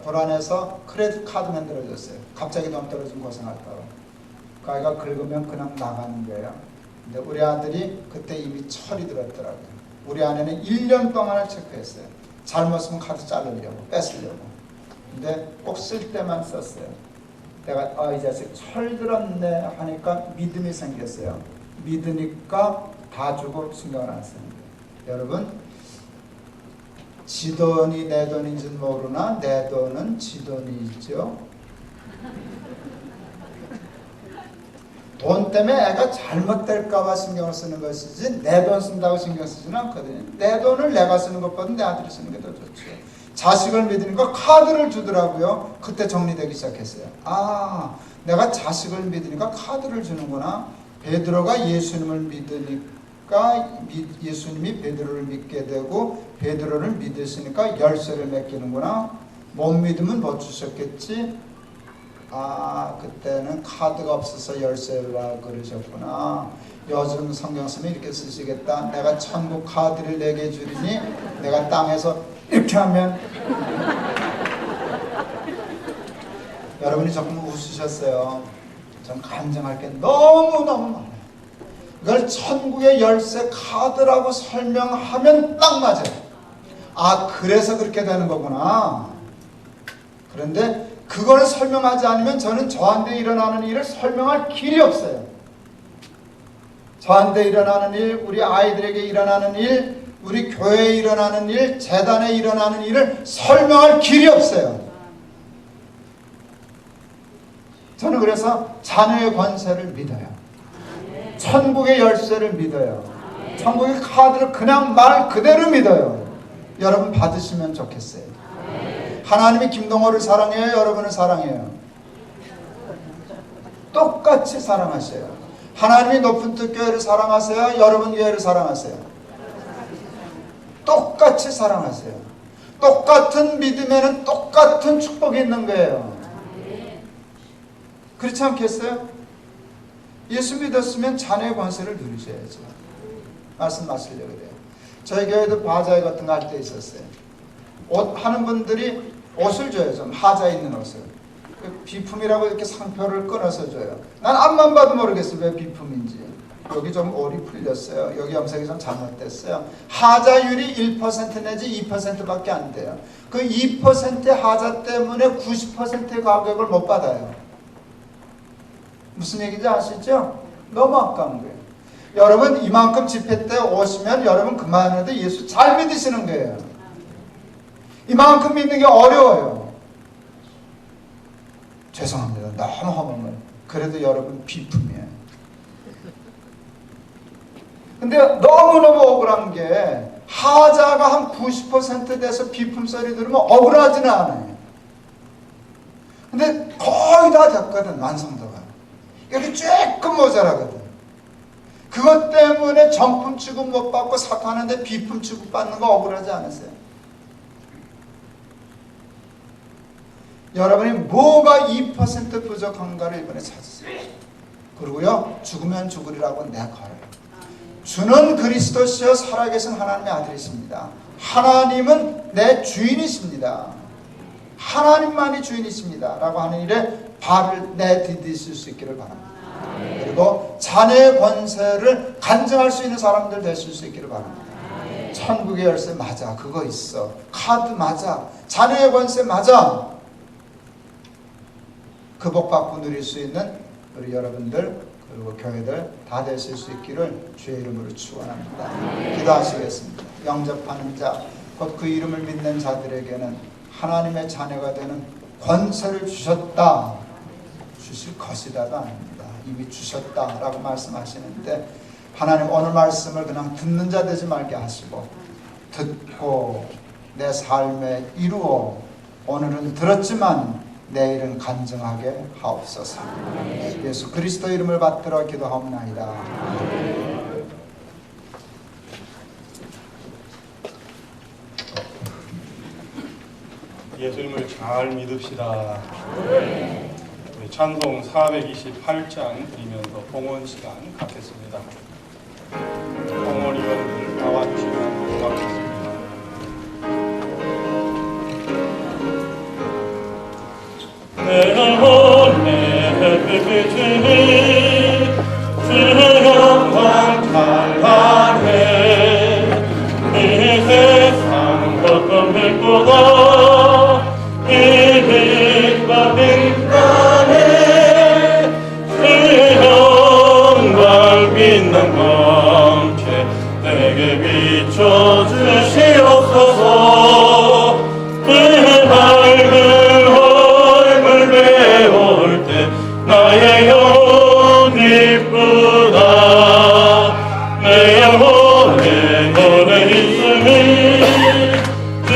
S6: 불안해서 크레딧 카드 만들어줬어요. 갑자기 돈 떨어지면 고생할까봐. 그 아이가 긁으면 그냥 나가는 거예요. 근데 우리 아들이 그때 이미 철이 들었더라고요. 우리 아내는 1년 동안을 체크했어요. 잘못 쓰면 카드 자르려고, 뺏으려고. 근데 꼭 쓸 때만 썼어요. 내가 이 자식 철 들었네 하니까 믿음이 생겼어요. 믿으니까 다 주고 신경을 안 쓰는 거예요. 여러분, 지 돈이 내 돈인지는 모르나 내 돈은 지 돈이죠. 돈 때문에 애가 잘못될까봐 신경을 쓰는 것이지 내 돈 쓴다고 신경 쓰지는 않거든요. 내 돈을 내가 쓰는 것보다 내 아들이 쓰는 게 더 좋죠. 자식을 믿으니까 카드를 주더라고요. 그때 정리되기 시작했어요. 아, 내가 자식을 믿으니까 카드를 주는구나. 베드로가 예수님을 믿으니까 예수님이 베드로를 믿게 되고 베드로를 믿으시니까 열쇠를 맡기는구나. 못 믿으면 못 주셨겠지. 아, 그때는 카드가 없어서 열쇠라 그러셨구나. 요즘 성경 쓰면 이렇게 쓰시겠다. 내가 천국 카드를 내게 주리니 내가 땅에서 이렇게 하면 여러분이 조금 웃으셨어요. 전 감정할 게 너무너무 많아요. 이걸 천국의 열쇠 카드라고 설명하면 딱 맞아요. 아, 그래서 그렇게 되는 거구나. 그런데 그걸 설명하지 않으면 저는 저한테 일어나는 일을 설명할 길이 없어요. 저한테 일어나는 일, 우리 아이들에게 일어나는 일, 우리 교회에 일어나는 일, 재단에 일어나는 일을 설명할 길이 없어요. 저는 그래서 자녀의 권세를 믿어요. 천국의 열쇠를 믿어요. 천국의 카드를 그냥 말 그대로 믿어요. 여러분 받으시면 좋겠어요. 하나님이 김동호를 사랑해요? 여러분을 사랑해요? 똑같이 사랑하세요. 하나님이 높은 뜻 교회를 사랑하세요? 여러분 교회를 사랑하세요? 똑같이 사랑하세요. 똑같은 믿음에는 똑같은 축복이 있는 거예요. 그렇지 않겠어요? 예수 믿었으면 자녀의 권세를 누리셔야죠. 말씀하시려고 그래요. 저희 교회도 바자회 같은 거 할 때 있었어요. 옷 하는 분들이 옷을 줘요. 좀 하자 있는 옷을. 그 비품이라고 이렇게 상표를 끊어서 줘요. 난 앞만 봐도 모르겠어요. 왜 비품인지. 여기 좀 올이 풀렸어요. 여기 염색이 좀 잘못됐어요. 하자율이 1% 내지 2%밖에 안 돼요. 그 2%의 하자 때문에 90%의 가격을 못 받아요. 무슨 얘기인지 아시죠? 너무 아까운 거예요. 여러분 이만큼 집회 때 오시면 여러분 그만해도 예수 잘 믿으시는 거예요. 이만큼 믿는 게 어려워요. 죄송합니다. 너무 허망해요. 그래도 여러분 비품이에요. 근데 너무너무 억울한 게 하자가 한 90% 돼서 비품 소리 들으면 억울하지는 않아요. 근데 거의 다 됐거든. 완성도가. 이렇게 조금 모자라거든. 그것 때문에 정품 취급 못 받고 사퇴하는데 비품 취급 받는 거 억울하지 않으세요? 여러분이 뭐가 2% 부족한가를 이번에 찾으세요. 그리고요, 죽으면 죽으리라고 내걸어요. 주는 그리스도시여 살아계신 하나님의 아들이십니다. 하나님은 내 주인이십니다. 하나님만이 주인이십니다. 라고 하는 일에 발을 내디디실 수 있기를 바랍니다. 그리고 자녀의 권세를 간증할 수 있는 사람들 되실 수 있기를 바랍니다. 천국의 열쇠 맞아. 그거 있어. 카드 맞아. 자녀의 권세 맞아. 그 복 받고 누릴 수 있는 우리 여러분들 그리고 교회들 다 되실 수 있기를 주의 이름으로 축원합니다. 기도하시겠습니다. 영접하는 자, 곧 그 이름을 믿는 자들에게는 하나님의 자녀가 되는 권세를 주셨다. 주실 것이다가 아닙니다. 이미 주셨다라고 말씀하시는데 하나님 오늘 말씀을 그냥 듣는 자 되지 말게 하시고 듣고 내 삶에 이루어 오늘은 들었지만 내일은 간증하게 하옵소서. 예수 그리스도 이름을 받들어 기도하옵나이다.
S1: 예수님을 잘 믿읍시다. 우리 찬송 428장 드리면서 봉헌 시간 갖겠습니다. 봉헌 위원들 나와주시면 고맙겠습니다.
S2: 내 영혼의 햇빛이 주 영광 찬란해 이 세상 어떤 빛보다 이 빛과 빛나네 주 영광 빛난 광채 내게 비춰 주시옵소서 그 밝은 배울 때 나의 영혼 기쁘다 내 영혼에 너를 있으니 주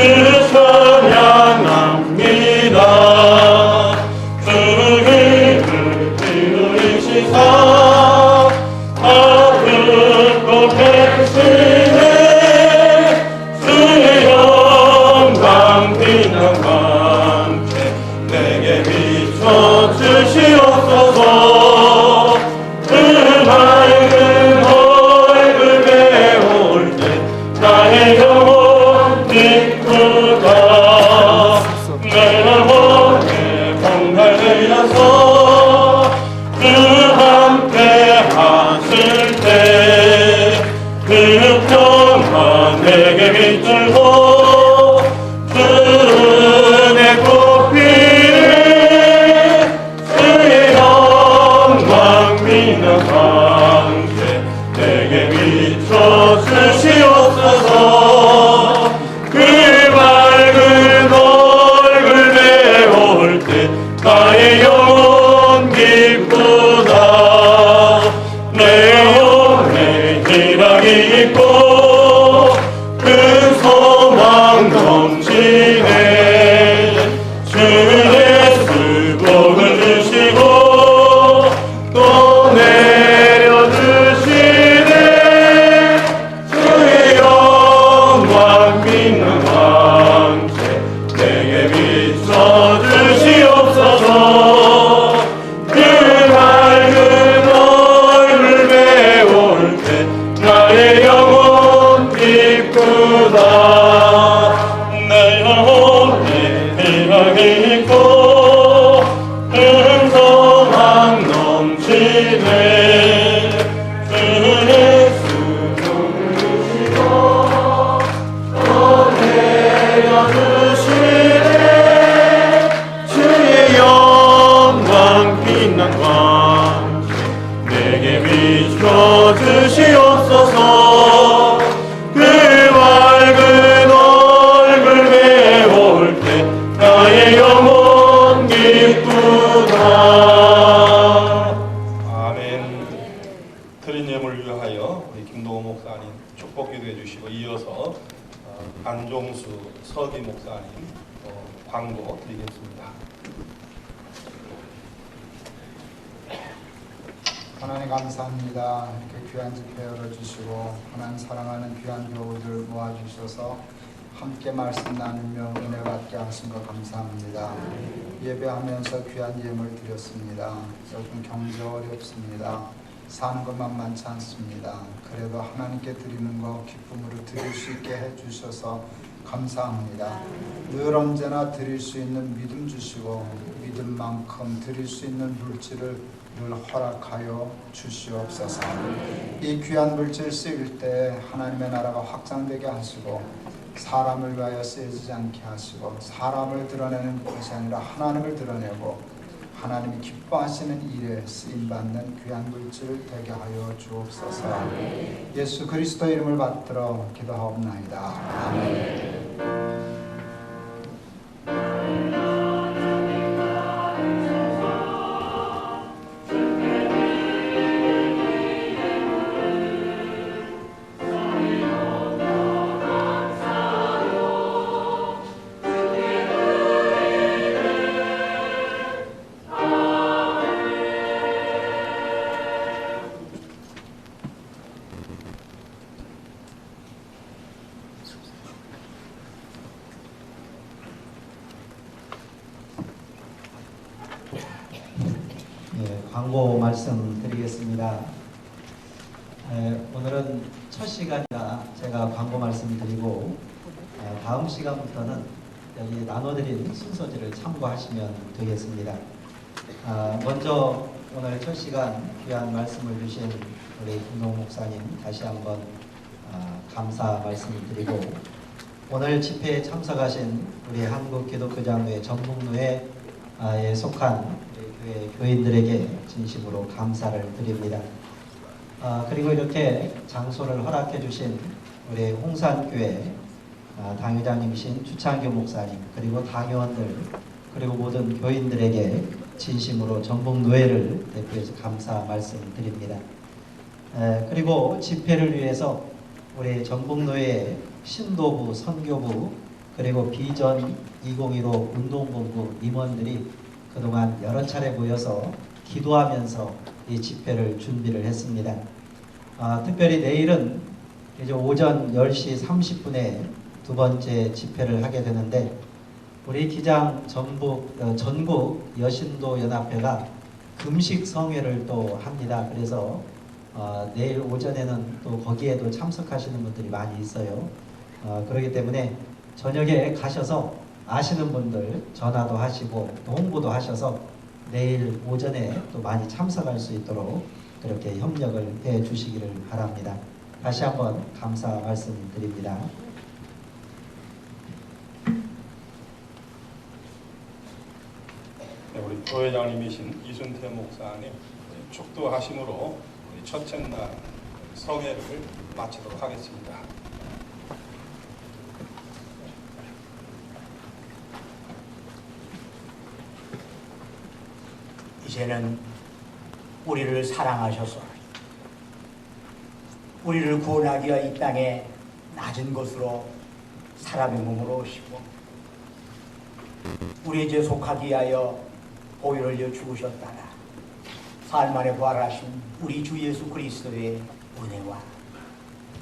S2: 찬양합니다 주 이름을 기울이시사 아프고 백신에 주의 영광 빛난 광채 내게 비춰 주시옵소서 그 밝은 얼굴 배울 때 나의 영혼 기쁘다 내 영혼에 복날되어서 그 함께 하실 때 그 평안 내게 비추고 그 은혜 꽃피네 주의 영광 빛난 광채 내게 비춰 주시옵소서 그 밝은 얼굴 배울 때 나의 영혼 기쁘다 내 영혼에 희락이 있고 그 소망 넘치네 주 예수 복을 주시고 또 내려주시네 주의 영광 빛난 광채 내게 비춰 주시옵소서 그 밝은 얼굴 배울 때 나의 영혼 기쁘다 내 영혼에 희락이 있고 은소망 넘치네 주 예수 복을 주시고 또 내려주시네 주의 영광 빛난 광채 내게 비춰 주시옵소서 그 밝은 얼굴 배울 때 나의 영혼 기쁘다
S1: 아멘. 드린 예물 위하여 우리 김동호 목사님 축복 기도해 주시고 이어서 안종수 서기 목사님 광고 드리겠습니다.
S6: 하나님 감사합니다. 이렇게 귀한 집회 열어주시고 하나님 사랑하는 귀한 교우들 모아주셔서 함께 말씀 나누며 은혜 받게 하신 것 감사합니다. 예배하면서 귀한 예물 드렸습니다. 조금 경제 어렵습니다. 사는 것만 많지 않습니다. 그래도 하나님께 드리는 거 기쁨으로 드릴 수 있게 해주셔서 감사합니다. 늘 언제나 드릴 수 있는 믿음 주시고 믿음만큼 드릴 수 있는 물질을 늘 허락하여 주시옵소서. 이 귀한 물질 쓰일 때 하나님의 나라가 확장되게 하시고 사람을 위하여 쓰여지지 않게 하시고 사람을 드러내는 것이 아니라 하나님을 드러내고 하나님이 기뻐하시는 일에 쓰임받는 귀한 물질 되게 하여 주옵소서. 예수 그리스도 이름을 받들어 기도하옵나이다. 아멘.
S5: 광고 말씀 드리겠습니다. 오늘은 첫 시간이라 제가 광고 말씀 드리고 다음 시간부터는 여기 나눠드린 순서지를 참고하시면 되겠습니다. 먼저 오늘 첫 시간 귀한 말씀을 주신 우리 김동 목사님 다시 한번 감사 말씀을 드리고 오늘 집회에 참석하신 우리 한국기독교장로회 전북노회에 속한 교회 교인들에게 진심으로 감사를 드립니다. 그리고 이렇게 장소를 허락해 주신 우리 홍산교회 당회장님이신 주창교 목사님 그리고 당회원들 그리고 모든 교인들에게 진심으로 전북노회를 대표해서 감사 말씀드립니다. 그리고 집회를 위해서 우리 전북노회 신도부, 선교부 그리고 비전 2015 운동본부 임원들이 그동안 여러 차례 모여서 기도하면서 이 집회를 준비를 했습니다. 특별히 내일은 이제 오전 10시 30분에 두 번째 집회를 하게 되는데 우리 기장 전국 여신도 연합회가 금식 성회를 또 합니다. 그래서 내일 오전에는 또 거기에도 참석하시는 분들이 많이 있어요. 그렇기 때문에 저녁에 가셔서 아시는 분들 전화도 하시고 또 홍보도 하셔서 내일 오전에 또 많이 참석할 수 있도록 그렇게 협력을 해 주시기를 바랍니다. 다시 한번 감사 말씀드립니다.
S1: 네, 우리 부회장님이신 이순태 목사님 축도하심으로 우리 첫째 날 성회를 마치도록 하겠습니다.
S3: 이제는 우리를 사랑하셔서 우리를 구원하기 위하여 이 땅에 낮은 곳으로 사람의 몸으로 오시고 우리의 죄 속하기 위하여 보혈을 흘려 죽으셨다가 사흘 만에 부활하신 우리 주 예수 그리스도의 은혜와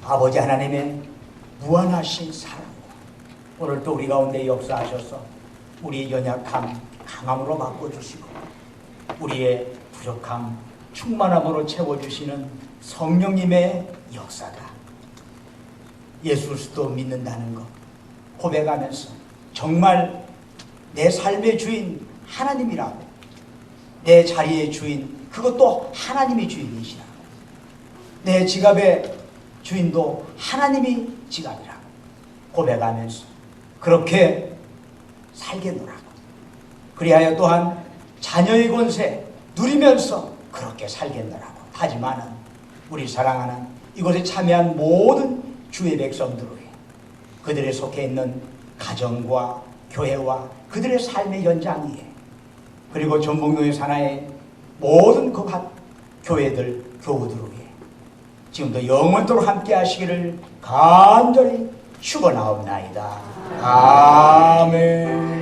S3: 아버지 하나님의 무한하신 사랑과 오늘 또 우리 가운데 역사하셔서 우리의 연약함 강함으로 바꿔주시고 우리의 부족함 충만함으로 채워주시는 성령님의 역사가 예수 그리스도 믿는다는 것 고백하면서 정말 내 삶의 주인 하나님이라고 내 자리의 주인 그것도 하나님이 주인이시라고 내 지갑의 주인도 하나님이 지갑이라고 고백하면서 그렇게 살겠노라고 그리하여 또한 자녀의 권세 누리면서 그렇게 살겠노라고 하지만은 우리 사랑하는 이곳에 참여한 모든 주의 백성들 위해 그들에 속해 있는 가정과 교회와 그들의 삶의 현장 위에 그리고 전북노회 산하의 모든 그 교회들 교우들 위해 지금도 영원토록 함께 하시기를 간절히 축원하옵나이다. 아멘.